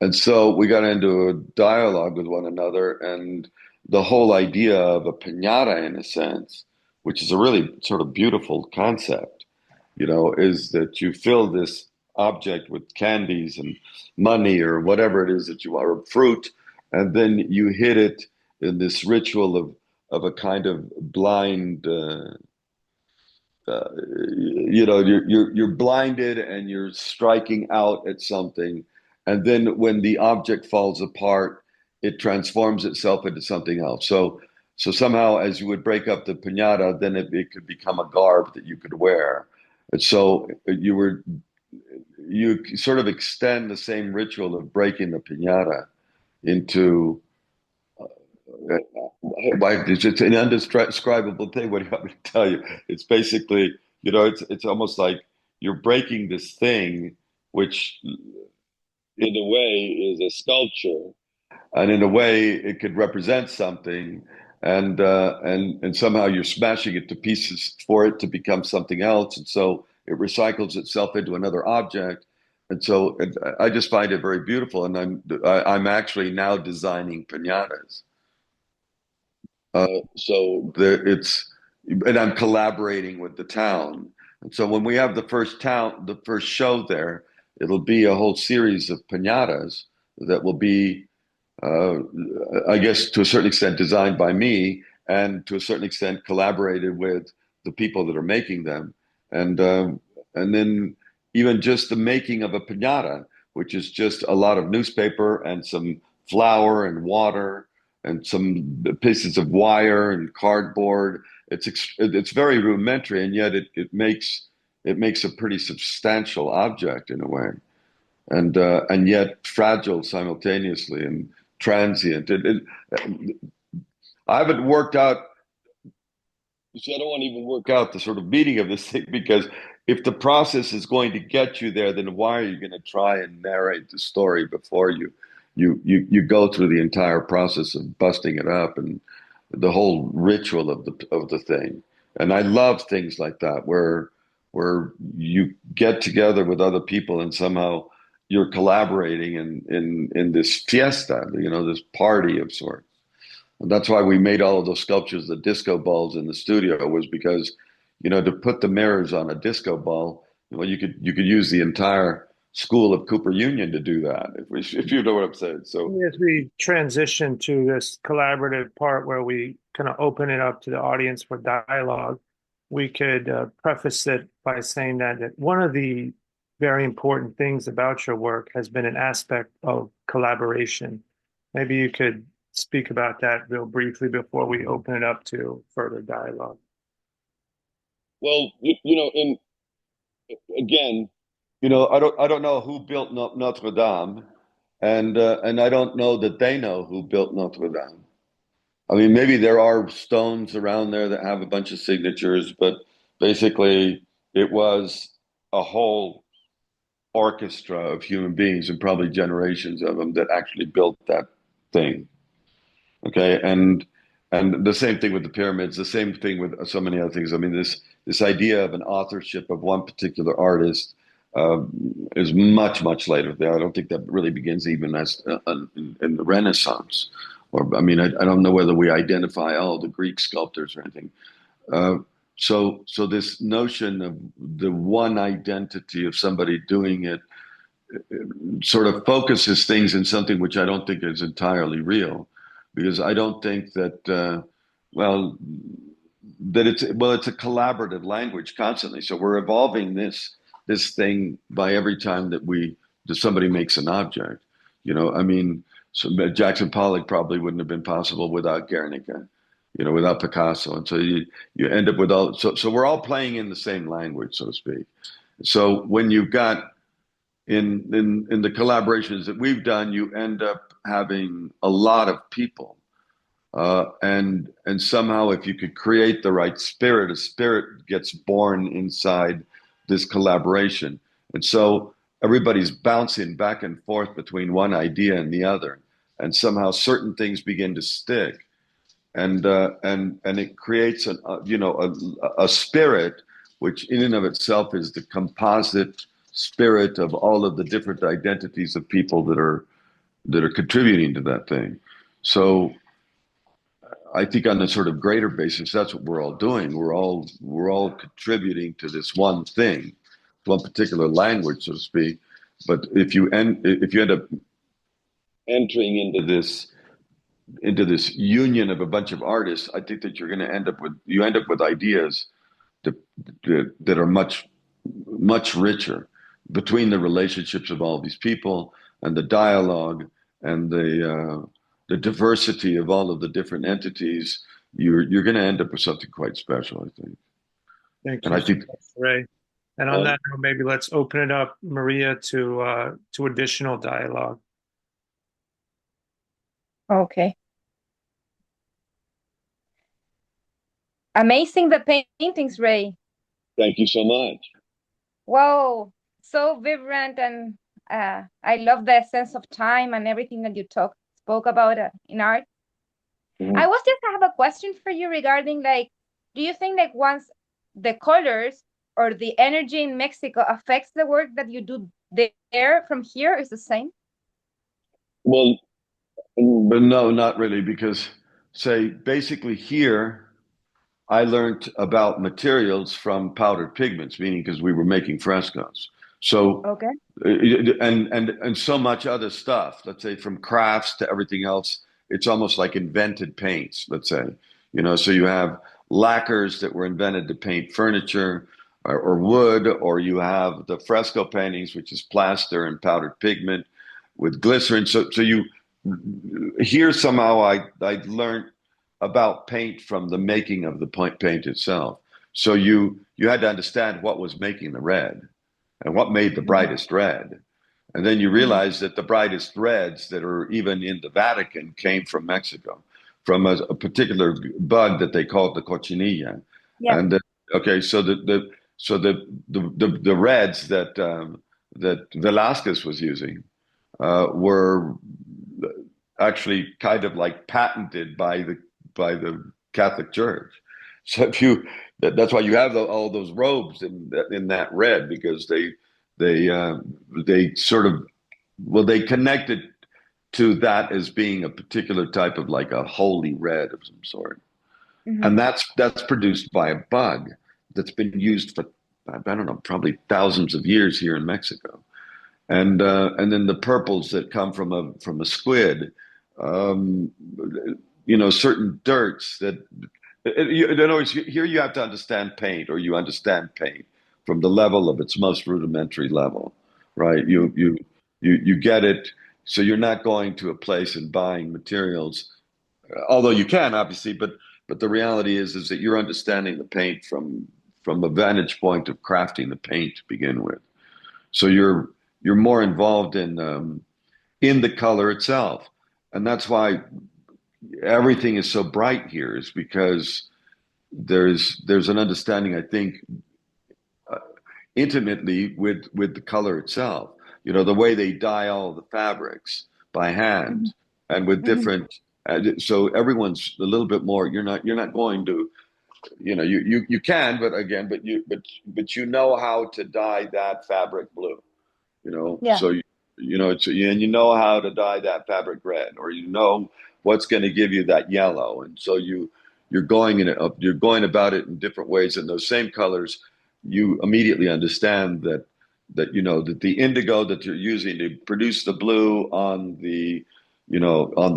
And so we got into a dialogue with one another, and the whole idea of a piñata, in a sense, which is a really sort of beautiful concept, is that you fill this object with candies and money or whatever it is that you are, fruit, and then you hit it in this ritual of a kind of blind, you're blinded and you're striking out at something, and then when the object falls apart, it transforms itself into something else. So somehow, as you would break up the piñata, then it could become a garb that you could wear. And so you sort of extend the same ritual of breaking the piñata into it's an undescribable thing. What do you want me to tell you? It's basically, it's almost like you're breaking this thing, which in a way is a sculpture, and in a way it could represent something, and somehow you're smashing it to pieces for it to become something else, and so it recycles itself into another object, and so I just find it very beautiful, and I'm actually now designing piñatas. And I'm collaborating with the town. And so when we have the first show there, it'll be a whole series of piñatas that will be, I guess, to a certain extent designed by me, and to a certain extent collaborated with the people that are making them. And then even just the making of a piñata, which is just a lot of newspaper and some flour and water and some pieces of wire and cardboard. It's very rudimentary, and yet it makes a pretty substantial object in a way, and yet fragile simultaneously and transient. I haven't worked out. See, I don't want to even work out the sort of meaning of this thing, because if the process is going to get you there, then why are you going to try and narrate the story before you go through the entire process of busting it up and the whole ritual of the thing? And I love things like that, where you get together with other people and somehow you're collaborating in this fiesta, this party of sorts. And that's why we made all of those sculptures, the disco balls in the studio, was because, to put the mirrors on a disco ball, you could use the entire school of Cooper Union to do that, if you know what I'm saying. So as we transition to this collaborative part where we kind of open it up to the audience for dialogue, we could preface it by saying that one of the very important things about your work has been an aspect of collaboration. Maybe you could speak about that real briefly before we open it up to further dialogue. Well, again, I don't know who built Notre Dame, and I don't know that they know who built Notre Dame. I mean, maybe there are stones around there that have a bunch of signatures, but basically it was a whole orchestra of human beings, and probably generations of them, that actually built that thing. Okay, and the same thing with the pyramids, the same thing with so many other things. I mean, this idea of an authorship of one particular artist is much, much later. I don't think that really begins even as in the Renaissance. Or, I mean, I don't know whether we identify all the Greek sculptors or anything. So this notion of the one identity of somebody doing it sort of focuses things in something which I don't think is entirely real, because I don't think that it's a collaborative language constantly. So we're evolving this thing by every time that somebody makes an object. I mean, so Jackson Pollock probably wouldn't have been possible without Guernica, without Picasso. And so you end up with so we're all playing in the same language, so to speak. So when you've got in the collaborations that we've done, you end up having a lot of people. And somehow, if you could create the right spirit, a spirit gets born inside this collaboration. And so everybody's bouncing back and forth between one idea and the other. And somehow certain things begin to stick. And it creates a spirit, which in and of itself is the composite spirit of all of the different identities of people that are contributing to that thing. So I think on a sort of greater basis, that's what we're all doing. We're all contributing to this one thing, one particular language, so to speak. But if you end up entering into this union of a bunch of artists, I think that you're going to end up with ideas that are much, much richer between the relationships of all these people and the dialogue and the the diversity of all of the different entities, you're going to end up with something quite special, I think. Thank And you I so think much, Ray. And on that note, maybe let's open it up, Maria, to additional dialogue. Okay. Amazing the paintings, Ray. thank you so much. Wow, so vibrant, and I love the sense of time and everything that you spoke about in art. Mhm. I have a question for you regarding, like, do you think that once the colors or the energy in Mexico affects the work that you do there from here is the same? Well, but no, not really, because say basically here, I learned about materials from powdered pigments, meaning because we were making frescoes. So Okay. and so much other stuff. Let's say from crafts to everything else, it's almost like invented paints. Let's say, so you have lacquers that were invented to paint furniture or wood, or you have the fresco paintings, which is plaster and powdered pigment with glycerin. So you here somehow I learned about paint from the making of the paint itself. So you had to understand what was making the red and what made the brightest red. And then you realize that the brightest reds that are even in the Vatican came from Mexico, from a particular bug that they called the cochinilla. Yeah. And okay, so the reds that Velázquez was using were actually kind of like patented by the Catholic Church. So that's why you have all those robes in that red, because they sort of, well, they connected to that as being a particular type of like a holy red of some sort. And that's produced by a bug that's been used for, I don't know, probably thousands of years here in Mexico. And then the purples that come from a squid, certain dirts that, in other words, here you have to understand paint, or you understand paint from the level of its most rudimentary level, right? You get it. So you're not going to a place and buying materials, although you can obviously, but the reality is that you're understanding the paint from a vantage point of crafting the paint to begin with. So you're more involved in the color itself, and that's why everything is so bright here, is because there's an understanding, I think, intimately with the color itself. The way they dye all the fabrics by hand and with different. So everyone's a little bit more. You're not going to. You can, but you know how to dye that fabric blue. Yeah. So and you know how to dye that fabric red, or what's going to give you that yellow, and so you're going about it in different ways. And those same colors, you immediately understand that the indigo that you're using to produce the blue on the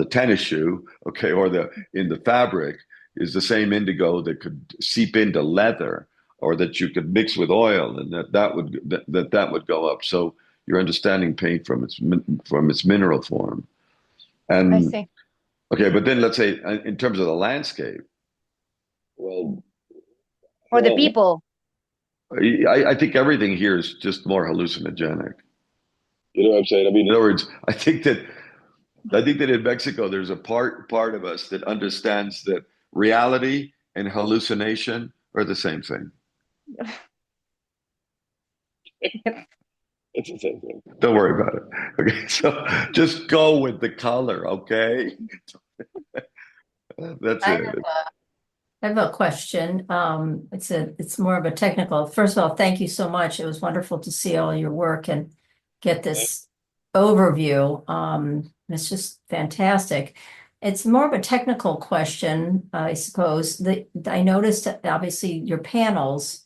tennis shoe, okay, or in the fabric, is the same indigo that could seep into leather, or that you could mix with oil, and that would go up. So you're understanding paint from its mineral form. And I see. okay, but then let's say in terms of the landscape, well, Or the people. I think everything here is just more hallucinogenic. You know what I'm saying? I mean, in other words, I think that in Mexico there's a part of us that understands that reality and hallucination are the same thing. It's the same thing. Don't worry about it. Okay, so just go with the color, okay? That's it. I have a question. It's more of a technical. First of all, thank you so much. It was wonderful to see all your work and get this overview. It's just fantastic. It's more of a technical question, I suppose. I noticed that obviously your panels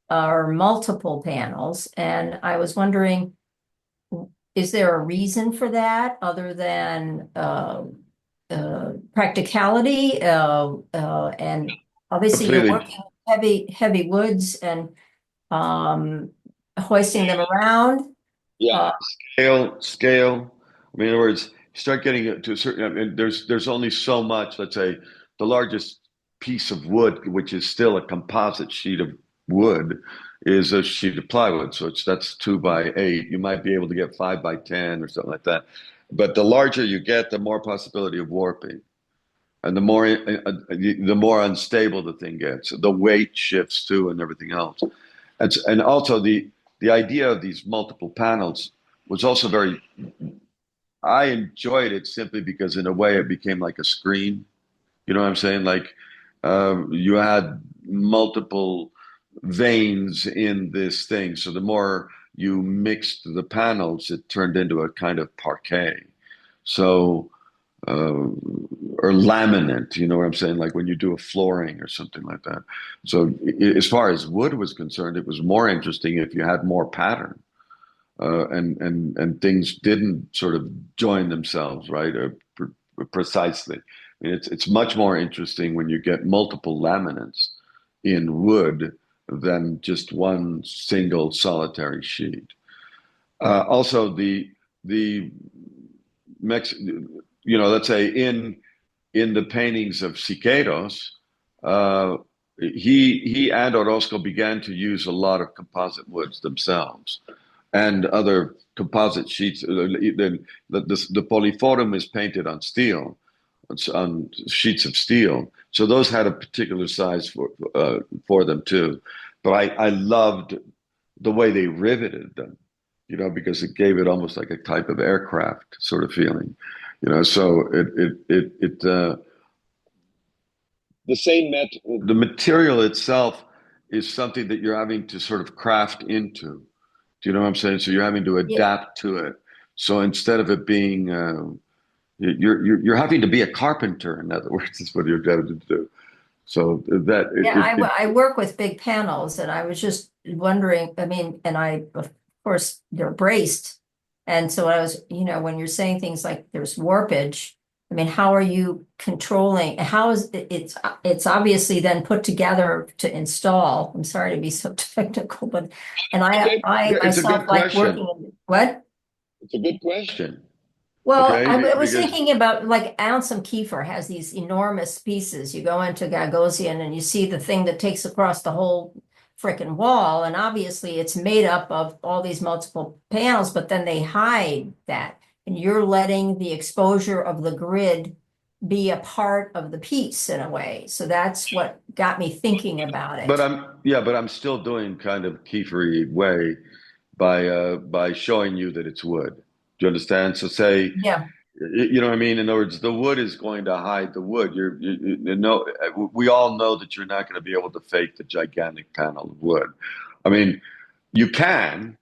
are multiple panels, and I was wondering, is there a reason for that other than practicality? And obviously Completely. you're working with heavy woods and hoisting them around. Yeah, scale. I mean, in other words, start getting it to a certain, I mean, there's only so much, let's say, the largest piece of wood, which is still a composite sheet of wood, is a sheet of plywood. So that's 2 by 8. You might be able to get 5 by 10 or something like that. But the larger you get, the more possibility of warping. And the more unstable the thing gets. The weight shifts too and everything else. And also the idea of these multiple panels was also very, I enjoyed it simply because in a way it became like a screen. You know what I'm saying? Like you had multiple veins in this thing. So the more you mixed the panels, it turned into a kind of parquet. So, or laminate, you know what I'm saying? Like when you do a flooring or something like that. So as far as wood was concerned, it was more interesting if you had more pattern. And things didn't sort of join themselves, right? Precisely. I mean, it's much more interesting when you get multiple laminates in wood than just one single solitary sheet. Also, the let's say in the paintings of Siqueiros, he and Orozco began to use a lot of composite woods themselves and other composite sheets. The polyforum is painted on steel, on sheets of steel. So those had a particular size for them too. But I loved the way they riveted them, you know, because it gave it almost like a type of aircraft sort of feeling, you know. So the material itself is something that you're having to sort of craft into. Do you know what I'm saying? So you're having to adapt to it. So instead of it being, you're having to be a carpenter. In other words, is what you're having to do. So I work with big panels, and I was just wondering. I mean, and of course they're braced, and so I was, you know, when you're saying things like there's warpage. I mean, how are you controlling? How is it's obviously then put together to install. I'm sorry to be so technical, but I myself like working. What? It's a good question. Well, okay, I was thinking about like Anselm Kiefer has these enormous pieces. You go into Gagosian and you see the thing that takes across the whole frickin' wall, and obviously it's made up of all these multiple panels, but then they hide that. And you're letting the exposure of the grid be a part of the piece in a way. So that's what got me thinking about it. But I'm still doing kind of Kiefer-y way by showing you that it's wood. Do you understand? So say, you know what I mean? In other words, the wood is going to hide the wood. You know, we all know that you're not going to be able to fake the gigantic panel of wood. I mean, you can,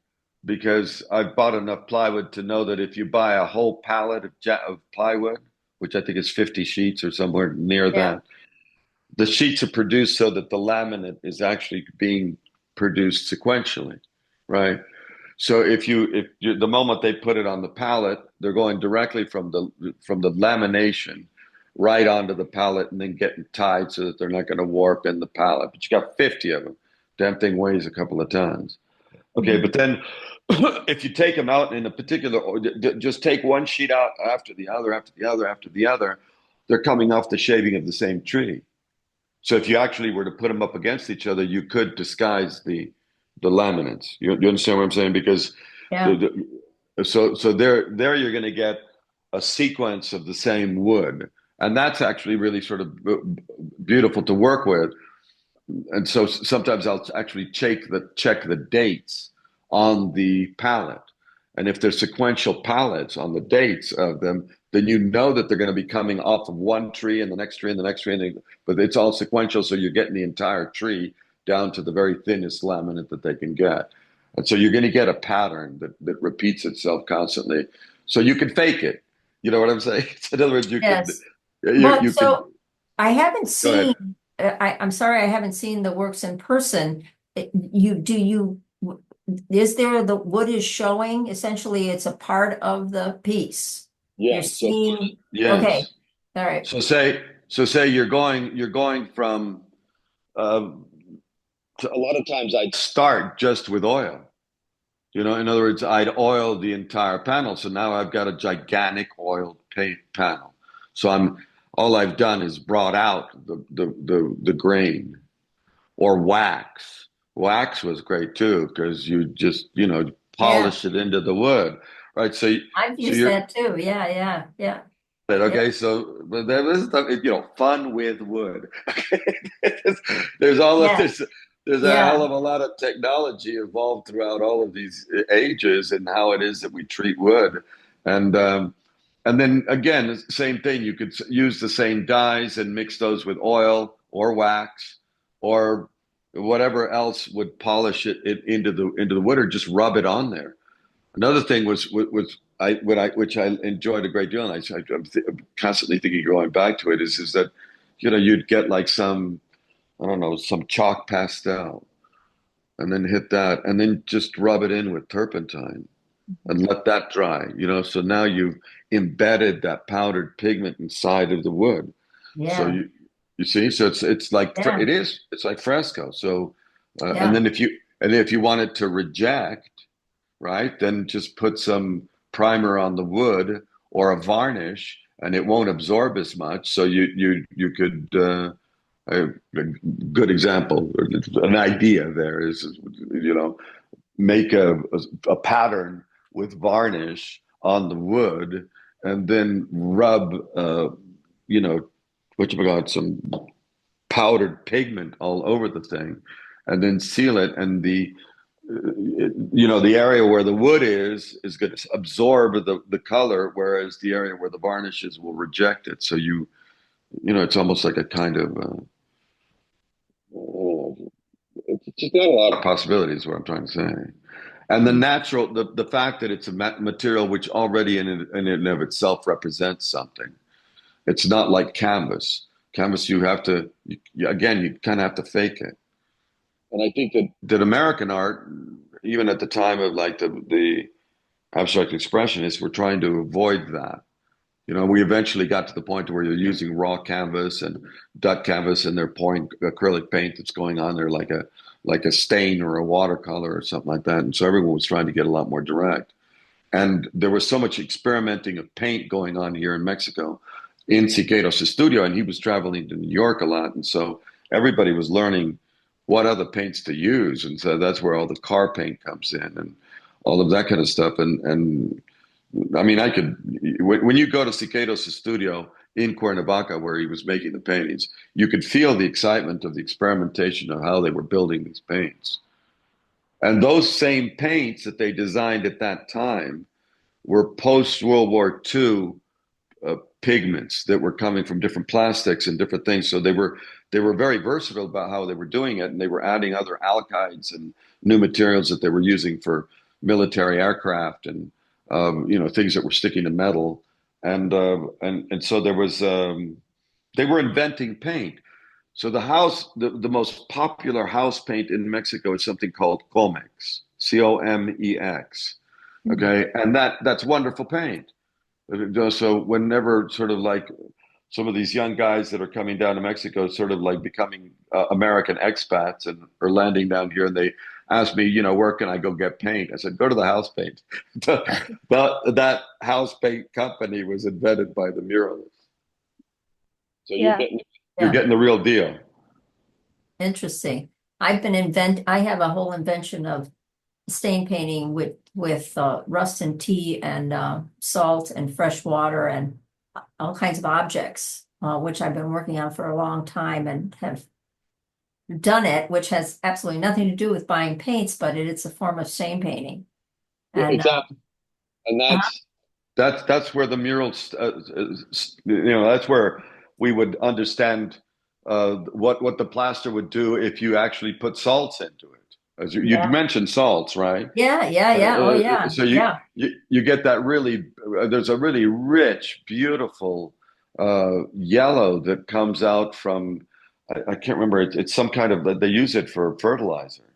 because I've bought enough plywood to know that if you buy a whole pallet of plywood, which I think is 50 sheets or somewhere near that, the sheets are produced so that the laminate is actually being produced sequentially, right? So if the moment they put it on the pallet, they're going directly from the lamination right onto the pallet and then getting tied so that they're not going to warp in the pallet. But you got 50 of them. Damn thing weighs a couple of tons. Okay, but then if you take them out in a particular, just take one sheet out after the other, after the other, after the other, they're coming off the shaving of the same tree. So if you actually were to put them up against each other, you could disguise the laminates. You understand what I'm saying? Because so there you're going to get a sequence of the same wood, and that's actually really sort of beautiful to work with. And so sometimes I'll actually check the dates on the palette, and if there's sequential palettes on the dates of them, then you know that they're going to be coming off of one tree and the next tree and the next tree, but it's all sequential, so you're getting the entire tree down to the very thinnest laminate that they can get. And so you're going to get a pattern that repeats itself constantly. So you can fake it. You know what I'm saying? In other words, I haven't seen, I'm sorry, I haven't seen the works in person. Is there the wood is showing? Essentially, it's a part of the piece. Yeah. You're seeing, yes. Okay. All right. So say you're going from, a lot of times I'd start just with oil. You know, in other words, I'd oiled the entire panel. So now I've got a gigantic oiled paint panel. So all I've done is brought out the grain. Or wax. Wax was great too, because you just, polish it into the wood, right? I've so used you're that too. Yeah. okay. So, but there was stuff, fun with wood. There's all of Yeah. this. There's a Yeah. hell of a lot of technology involved throughout all of these ages and how it is that we treat wood, and then again, same thing. You could use the same dyes and mix those with oil or wax or whatever else would polish it into the wood, or just rub it on there. Another thing which I enjoyed a great deal, and I'm constantly thinking, going back to it, is that you'd get like some, I don't know, some chalk pastel, and then hit that, and then just rub it in with turpentine and let that dry. So now you've embedded that powdered pigment inside of the wood. So Yeah. you see, so it's like Yeah. it's like fresco. So and Yeah. then if you wanted to reject, right, then just put some primer on the wood or a varnish, and it won't absorb as much. So you could a good example, an idea there is, make a pattern with varnish on the wood, and then rub what you got, some powdered pigment all over the thing, and then seal it, and the area where the wood is going to absorb the color, whereas the area where the varnishes will reject it. So it's almost like a kind of it's just got a lot of possibilities, what I'm trying to say. And the fact that it's a material which already in and of itself represents something. It's not like canvas. Canvas, you have to, again, you kind of have to fake it. And I think that American art, even at the time of like the abstract expressionists, were trying to avoid that. We eventually got to the point where you're using raw canvas and duck canvas, and they're pouring acrylic paint that's going on there like a stain or a watercolor or something like that. And so everyone was trying to get a lot more direct. And there was so much experimenting of paint going on here in Mexico in Siqueiros' studio, and he was traveling to New York a lot. And so everybody was learning what other paints to use. And so that's where all the car paint comes in and all of that kind of stuff. And I mean, when you go to Siqueiros' studio in Cuernavaca, where he was making the paintings, you could feel the excitement of the experimentation of how they were building these paints. And those same paints that they designed at that time were post-World War II pigments that were coming from different plastics and different things. So they were very versatile about how they were doing it, and they were adding other alkyds and new materials that they were using for military aircraft and things that were sticking to metal, and so there was they were inventing paint. So the most popular house paint in Mexico is something called Comex, Comex. Okay, and that's wonderful paint. So whenever sort of like some of these young guys that are coming down to Mexico, sort of like becoming American expats and are landing down here, and they ask me, where can I go get paint? I said, go to the house paint. That house paint company was invented by the muralists. So Yeah. you're getting the real deal. Interesting. I have a whole invention of stain painting with rust and tea and salt and fresh water and all kinds of objects, which I've been working on for a long time and have done it, which has absolutely nothing to do with buying paints, but it's a form of stain painting. And Exactly. And that's where the murals, that's where we would understand what the plaster would do if you actually put salts into it. As you mentioned salts, right? Yeah. Oh, yeah. So you get that there's a really rich, beautiful yellow that comes out from, I can't remember, it's some kind of, they use it for fertilizer,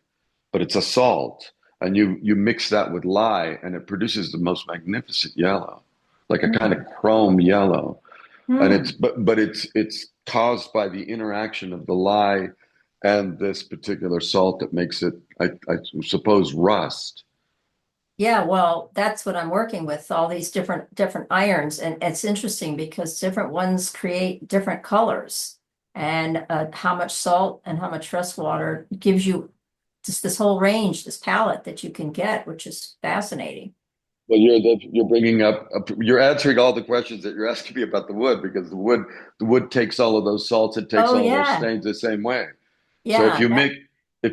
but it's a salt. And you mix that with lye, and it produces the most magnificent yellow, like a kind of chrome yellow. And it's caused by the interaction of the lye and this particular salt that makes it, I suppose, rust. Yeah, well, that's what I'm working with, all these different irons, and it's interesting because different ones create different colors, and how much salt and how much fresh water gives you just this whole range, this palette that you can get, which is fascinating. Well, you're bringing up, you're answering all the questions that you're asking me about the wood, because the wood takes all of those salts, it takes Oh all of those yeah, stains the same way. So yeah, if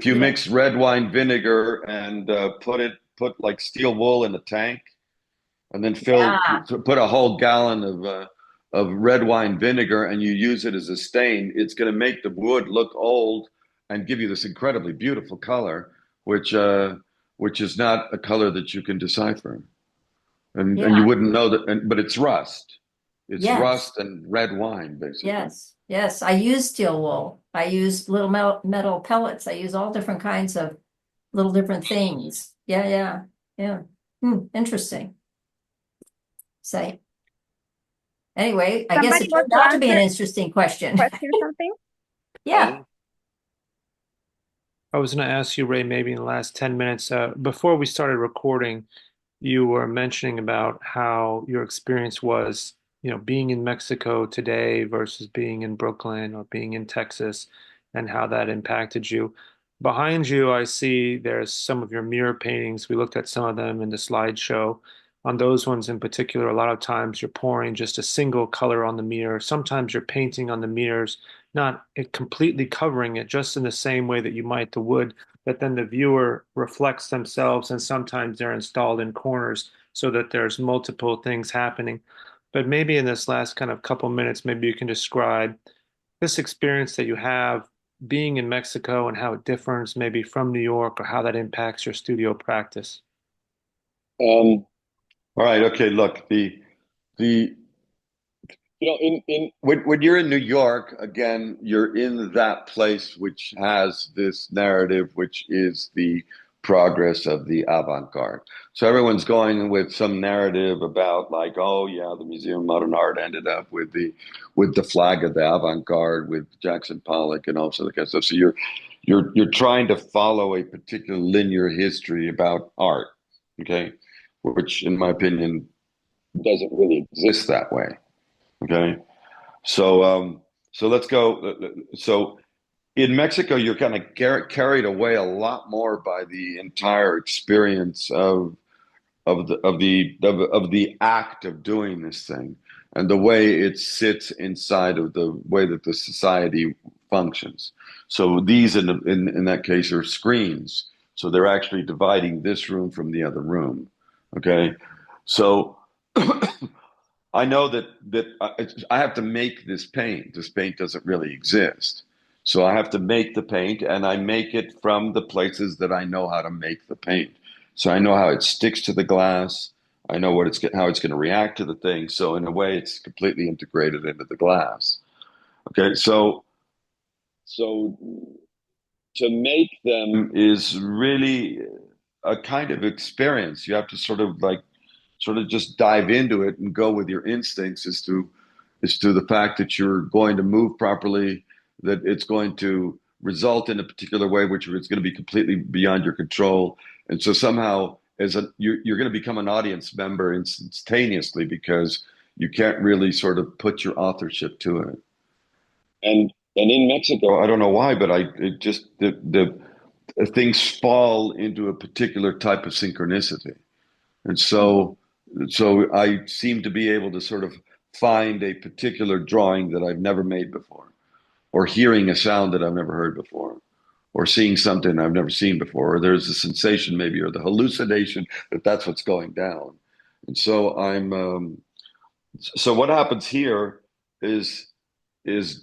you yeah, mix red wine vinegar and put like steel wool in a tank, and then yeah, put a whole gallon of red wine vinegar, and you use it as a stain, it's going to make the wood look old and give you this incredibly beautiful color, which is not a color that you can decipher, and you yeah, wouldn't know that. But it's rust. It's yes. rust and red wine, basically. Yes, yes. I use steel wool. I use little metal pellets. I use all different kinds of little different things. Yeah, yeah, yeah. Interesting. So anyway, I guess Somebody it want turned to out to be an answer interesting question. question something? Yeah. I was going to ask you, Ray, maybe in the last 10 minutes, before we started recording, you were mentioning about how your experience was, being in Mexico today versus being in Brooklyn or being in Texas, and how that impacted you. Behind you, I see there's some of your mirror paintings. We looked at some of them in the slideshow. On those ones in particular, a lot of times you're pouring just a single color on the mirror. Sometimes you're painting on the mirrors, not completely covering it, just in the same way that you might the wood, but then the viewer reflects themselves, and sometimes they're installed in corners so that there's multiple things happening. But maybe in this last kind of couple minutes, maybe you can describe this experience that you have being in Mexico and how it differs maybe from New York, or how that impacts your studio practice. All right. Okay. Look, the in when you're in New York, again, you're in that place which has this narrative, which is the progress of the avant-garde. So everyone's going with some narrative about, like, oh yeah, the Museum of Modern Art ended up with the flag of the avant-garde with Jackson Pollock and also the kind of stuff. So you're trying to follow a particular linear history about art, okay, which in my opinion doesn't really exist that way. Okay. So let's go. So in Mexico, you're kind of carried away a lot more by the entire experience of the act of doing this thing, and the way it sits inside of the way that the society functions. So these in that case are screens. So they're actually dividing this room from the other room. Okay. So I know that I have to make this paint. This paint doesn't really exist. So I have to make the paint, and I make it from the places that I know how to make the paint. So I know how it sticks to the glass. I know how it's going to react to the thing. So in a way, it's completely integrated into the glass. Okay, so to make them is really a kind of experience. You have to sort of just dive into it and go with your instincts as to the fact that you're going to move properly, that it's going to result in a particular way, which is going to be completely beyond your control. And so somehow you're going to become an audience member instantaneously, because you can't really sort of put your authorship to it. And in Mexico, I don't know why, but it just the things fall into a particular type of synchronicity. And so I seem to be able to sort of find a particular drawing that I've never made before, or hearing a sound that I've never heard before, or seeing something I've never seen before, or there's a sensation maybe, or the hallucination that that's what's going down. And so so what happens here is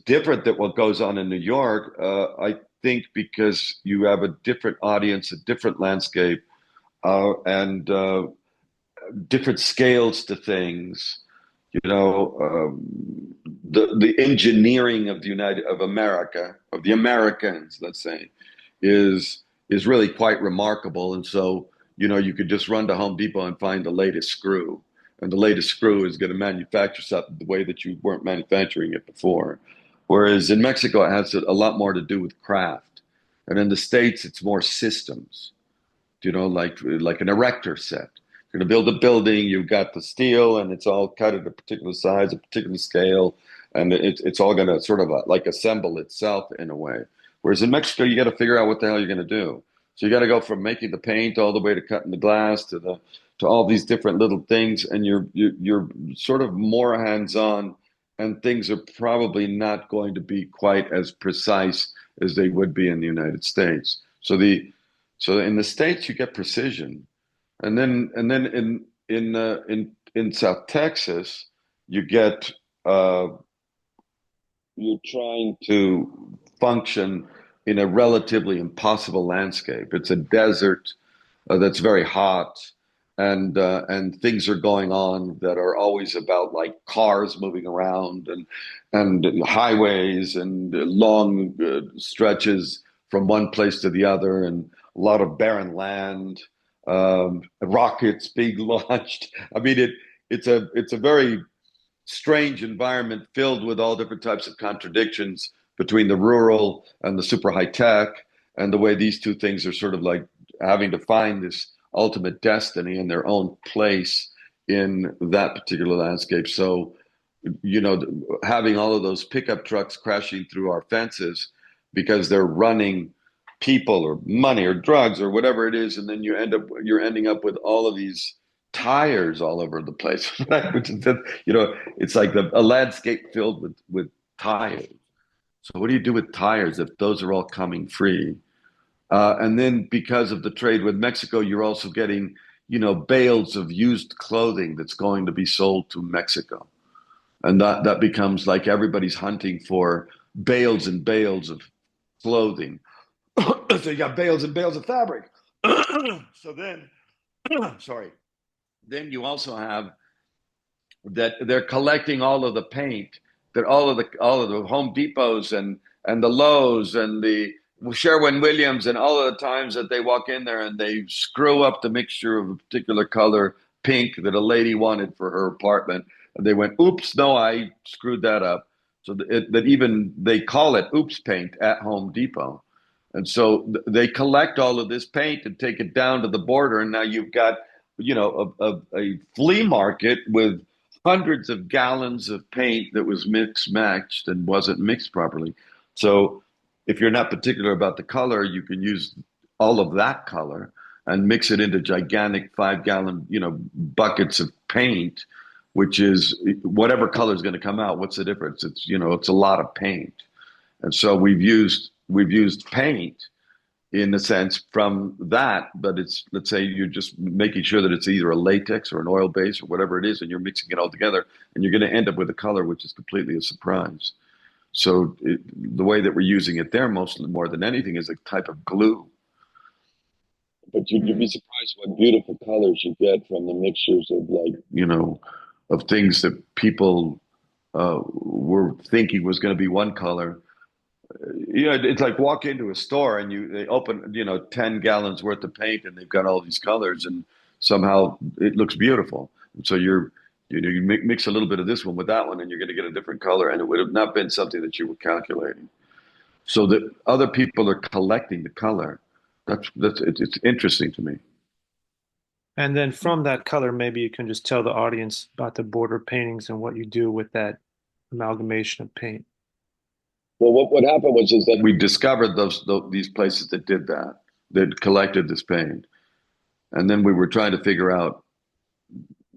different than what goes on in New York. I think because you have a different audience, a different landscape, and different scales to things. The engineering of the Americans, let's say, is really quite remarkable. And so, you could just run to Home Depot and find the latest screw, and the latest screw is going to manufacture something the way that you weren't manufacturing it before. Whereas in Mexico, it has a lot more to do with craft, and in the States, it's more systems. like an erector set. You're going to build a building, you've got the steel, and it's all cut at a particular size, a particular scale, and it's all going to sort of like assemble itself in a way. Whereas in Mexico, you got to figure out what the hell you're going to do. So you got to go from making the paint all the way to cutting the glass to all these different little things, and you're sort of more hands-on, and things are probably not going to be quite as precise as they would be in the United States. So in the States you get precision, and then in South Texas you get you're trying to function in a relatively impossible landscape. It's a desert that's very hot, and things are going on that are always about like cars moving around and highways and long stretches from one place to the other, and a lot of barren land, rockets being launched. I mean, it's a very strange environment filled with all different types of contradictions between the rural and the super high tech, and the way these two things are sort of like having to find this ultimate destiny in their own place in that particular landscape. So, having all of those pickup trucks crashing through our fences because they're running people or money or drugs or whatever it is, and then you're ending up with all of these tires all over the place, right? Which is, it's like a landscape filled with tires. So what do you do with tires if those are all coming free? And then because of the trade with Mexico, you're also getting, bales of used clothing that's going to be sold to Mexico. And that becomes like everybody's hunting for bales and bales of clothing. So you got bales and bales of fabric. So then, sorry, then you also have that they're collecting all of the paint that all of the Home Depots and the Lowe's and the Sherwin-Williams, and all of the times that they walk in there and they screw up the mixture of a particular color pink that a lady wanted for her apartment, and they went, oops, no, I screwed that up. So that even they call it oops paint at Home Depot. And so they collect all of this paint and take it down to the border, and now you've got a flea market with hundreds of gallons of paint that was matched and wasn't mixed properly. So if you're not particular about the color, you can use all of that color and mix it into gigantic 5-gallon, buckets of paint, which is whatever color is going to come out. What's the difference? It's a lot of paint. And so we've used paint in a sense from that, but let's say you're just making sure that it's either a latex or an oil base or whatever it is, and you're mixing it all together, and you're going to end up with a color which is completely a surprise. So the way that we're using it there, mostly more than anything, is a type of glue. But you'd be surprised what beautiful colors you get from the mixtures of of things that people were thinking was going to be one color. It's like walk into a store and they open 10 gallons worth of paint, and they've got all these colors, and somehow it looks beautiful. And so you mix a little bit of this one with that one, and you're going to get a different color, and it would have not been something that you were calculating. So that other people are collecting the color. It's interesting to me. And then from that color, maybe you can just tell the audience about the border paintings and what you do with that amalgamation of paint. Well, what happened was that we discovered these places that did that collected this paint, and then we were trying to figure out,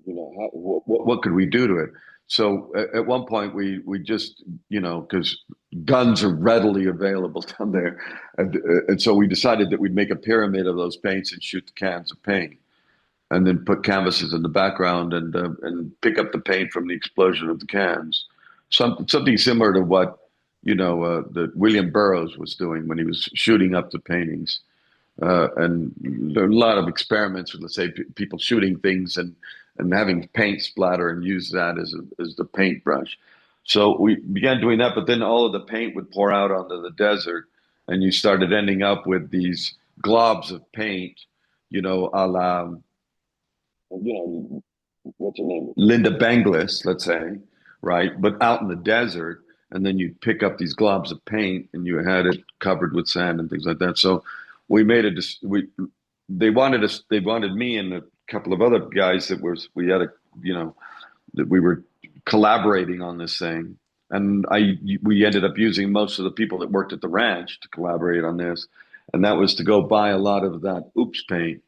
what could we do to it. So at one point we just because guns are readily available down there, and so we decided that we'd make a pyramid of those paints and shoot the cans of paint, and then put canvases in the background and pick up the paint from the explosion of the cans. Something similar to what that William Burroughs was doing when he was shooting up the paintings. And there are a lot of experiments with, let's say, people shooting things and having paint splatter and use that as the paintbrush. So we began doing that, but then all of the paint would pour out onto the desert, and you started ending up with these globs of paint, a la, what's her name? Linda Benglis, let's say, right? But out in the desert. And then you'd pick up these globs of paint and you had it covered with sand and things like that. So we made they wanted us. They wanted me and a couple of other guys that we were collaborating on this thing. And we ended up using most of the people that worked at the ranch to collaborate on this. And that was to go buy a lot of that oops paint.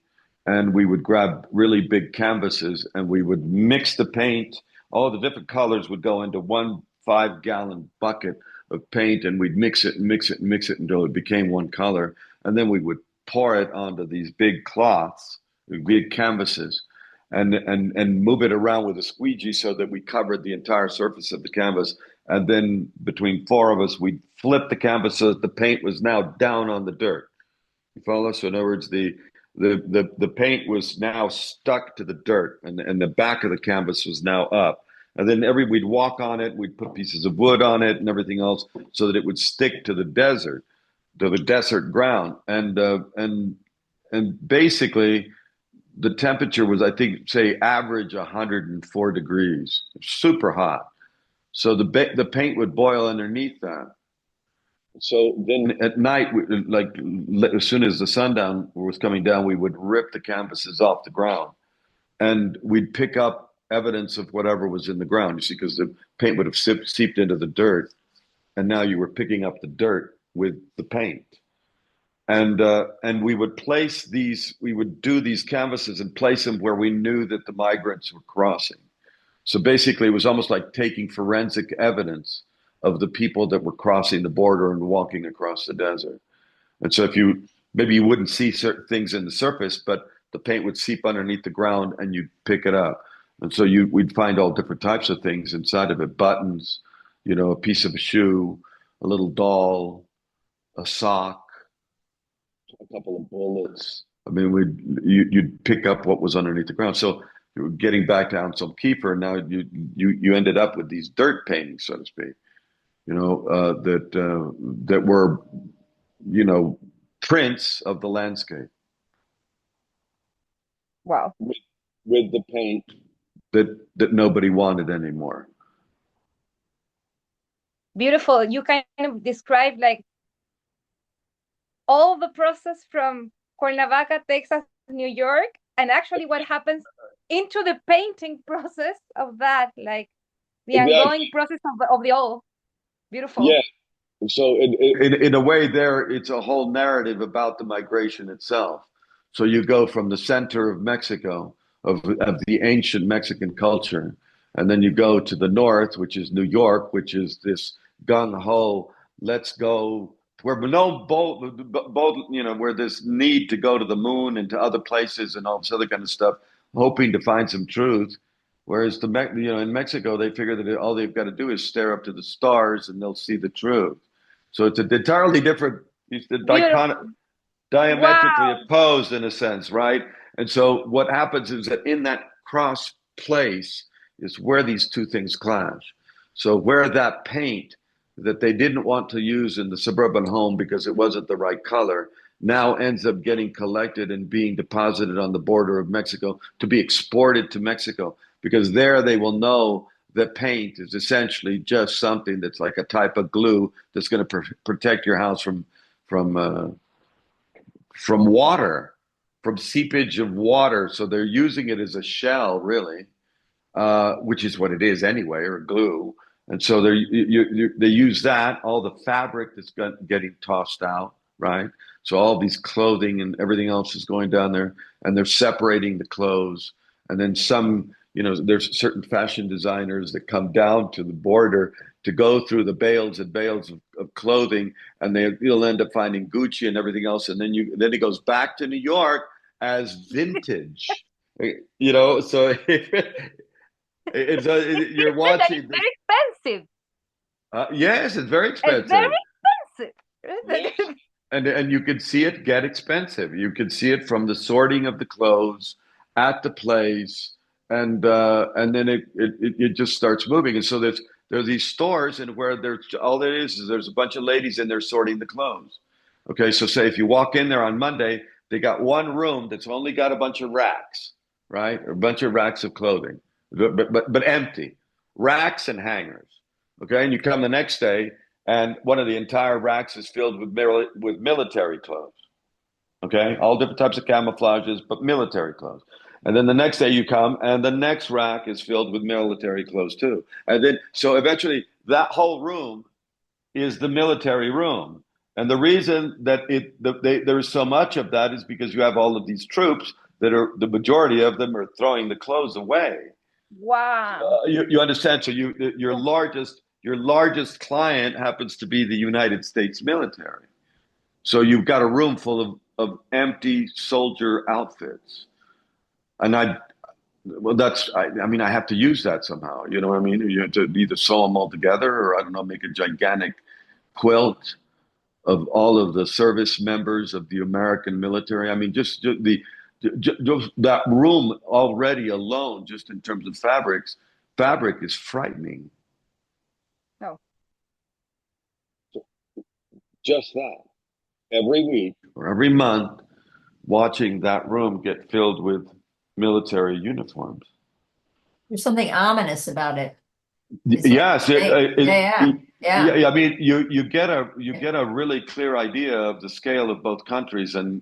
And we would grab really big canvases and we would mix the paint. All the different colors would go into one 5-gallon bucket of paint, and we'd mix it and mix it and mix it until it became one color. And then we would pour it onto these big cloths, big canvases, and move it around with a squeegee so that we covered the entire surface of the canvas. And then between 4 of us, we'd flip the canvas so that the paint was now down on the dirt. You follow? So in other words, the paint was now stuck to the dirt, and the back of the canvas was now up. And then we'd walk on it, we'd put pieces of wood on it and everything else so that it would stick to the desert ground. And basically the temperature was, I think, say average 104 degrees, super hot. So the paint would boil underneath that. So then at night, like as soon as the sundown was coming down, we would rip the canvases off the ground, and we'd pick up evidence of whatever was in the ground. You see, because the paint would have seeped into the dirt, and now you were picking up the dirt with the paint. And we would do these canvases and place them where we knew that the migrants were crossing. So basically, it was almost like taking forensic evidence of the people that were crossing the border and walking across the desert. And so maybe you wouldn't see certain things in the surface, but the paint would seep underneath the ground and you'd pick it up. And so we'd find all different types of things inside of it: buttons, a piece of a shoe, a little doll, a sock, a couple of bullets. I mean, you'd pick up what was underneath the ground. So you were getting back down some Kiefer, and now you ended up with these dirt paintings, so to speak, that were, prints of the landscape. Wow. With the paint that nobody wanted anymore. Beautiful. You kind of described like all the process from Cuernavaca, Texas, New York, and actually what happens into the painting process of that, like the ongoing process of the all. Beautiful. Yeah. So in a way it's a whole narrative about the migration itself. So you go from the center of Mexico, of the ancient Mexican culture, and then you go to the north, which is New York, which is this gung-ho, let's go, where where this need to go to the moon and to other places and all this other kind of stuff, hoping to find some truth. Whereas in Mexico, they figure that all they've got to do is stare up to the stars and they'll see the truth. So it's an entirely different, diametrically opposed in a sense, right? And so what happens is that in that cross place is where these two things clash. So where that paint that they didn't want to use in the suburban home because it wasn't the right color now ends up getting collected and being deposited on the border of Mexico to be exported to Mexico, because there they will know that paint is essentially just something that's like a type of glue that's going to protect your house from water, from seepage of water. So they're using it as a shell, really, which is what it is anyway, or glue. And so they use that, all the fabric that's getting tossed out, right? So all these clothing and everything else is going down there, and they're separating the clothes. And then there's certain fashion designers that come down to the border to go through the bales and bales of clothing, and you'll end up finding Gucci and everything else. And then it goes back to New York as vintage, so you're watching. It's very expensive. Yes, it's very expensive. It's very expensive. And you can see it get expensive. You can see it from the sorting of the clothes at the place, and then it just starts moving. And so there's these stores, and where there's a bunch of ladies in there sorting the clothes. Okay, so say if you walk in there on Monday, they got one room that's only got a bunch of racks, right? A bunch of racks of clothing, but empty, racks and hangers. Okay, and you come the next day, and one of the entire racks is filled with military clothes. Okay, all different types of camouflages, but military clothes. And then the next day you come, and the next rack is filled with military clothes too. And then, so eventually, that whole room is the military room. And the reason that there's so much of that is because you have all of these troops that are, the majority of them are throwing the clothes away. Wow. You understand? So your largest client happens to be the United States military. So you've got a room full of empty soldier outfits. And I mean, I have to use that somehow. You know what I mean? You have to either sew them all together, or I don't know, make a gigantic quilt of all of the service members of the American military. I mean, just that room already alone, just in terms of fabric is frightening. No. Just that. Every week or every month, watching that room get filled with military uniforms. There's something ominous about it. Yes, Yeah. I mean, you get a really clear idea of the scale of both countries, and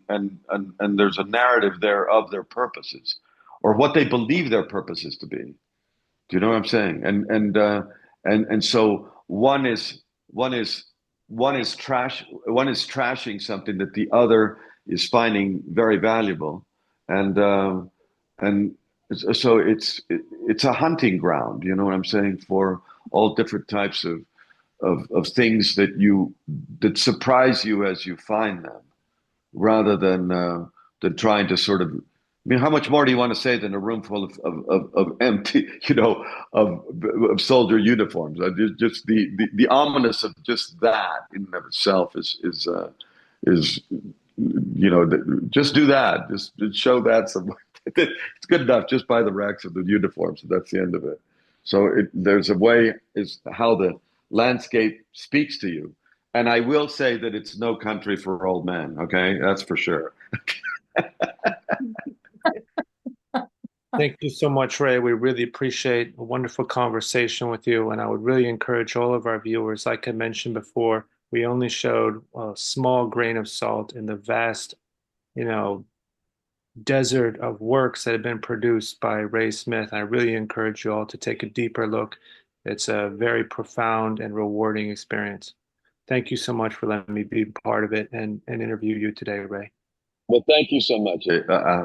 there's a narrative there of their purposes, or what they believe their purposes to be. Do you know what I'm saying? And so one is trashing something that the other is finding very valuable, and so it's a hunting ground. You know what I'm saying, for all different types of things that surprise you as you find them, rather than trying to sort of. I mean, how much more do you want to say than a room full of empty, of soldier uniforms? Just the ominous of just that in and of itself is just do that. Just show that some. It's good enough. Just buy the racks of the uniforms, and that's the end of it. So there's a way is how the landscape speaks to you. And I will say that it's no country for old men. Okay, that's for sure. Thank you so much, Ray. We really appreciate a wonderful conversation with you. And I would really encourage all of our viewers, like I mentioned before, we only showed a small grain of salt in the vast, desert of works that have been produced by Ray Smith. I really encourage you all to take a deeper look. It's a very profound and rewarding experience. Thank you so much for letting me be part of it and interview you today, Ray. Well, thank you so much,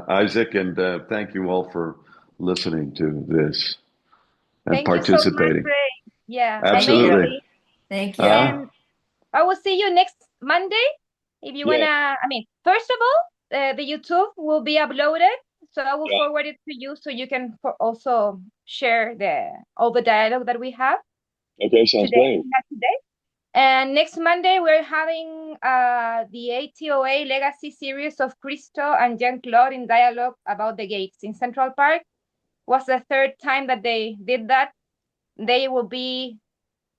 Isaac, and thank you all for listening to this and Thank participating. You so much, Ray. Yeah, absolutely. amazing. Thank you. And I will see you next Monday. If you wanna, I mean, first of all, the YouTube will be uploaded, so I will forward it to you, so you can also share all the dialogue that we have. Okay, sounds great. Today. And next Monday, we're having the ATOA Legacy series of Cristo and Jean-Claude in dialogue about the gates in Central Park. Was the third time that they did that. They will be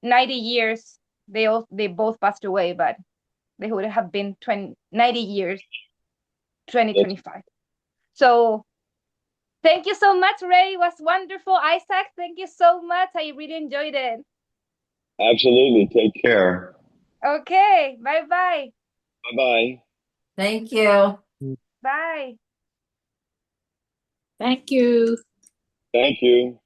90 years. They both passed away, but they would have been 90 years, 2025. So thank you so much, Ray. It was wonderful. Isaac, thank you so much. I really enjoyed it. Absolutely. Take care. Okay. Bye-bye. Bye-bye. Thank you. Bye. Thank you. Thank you.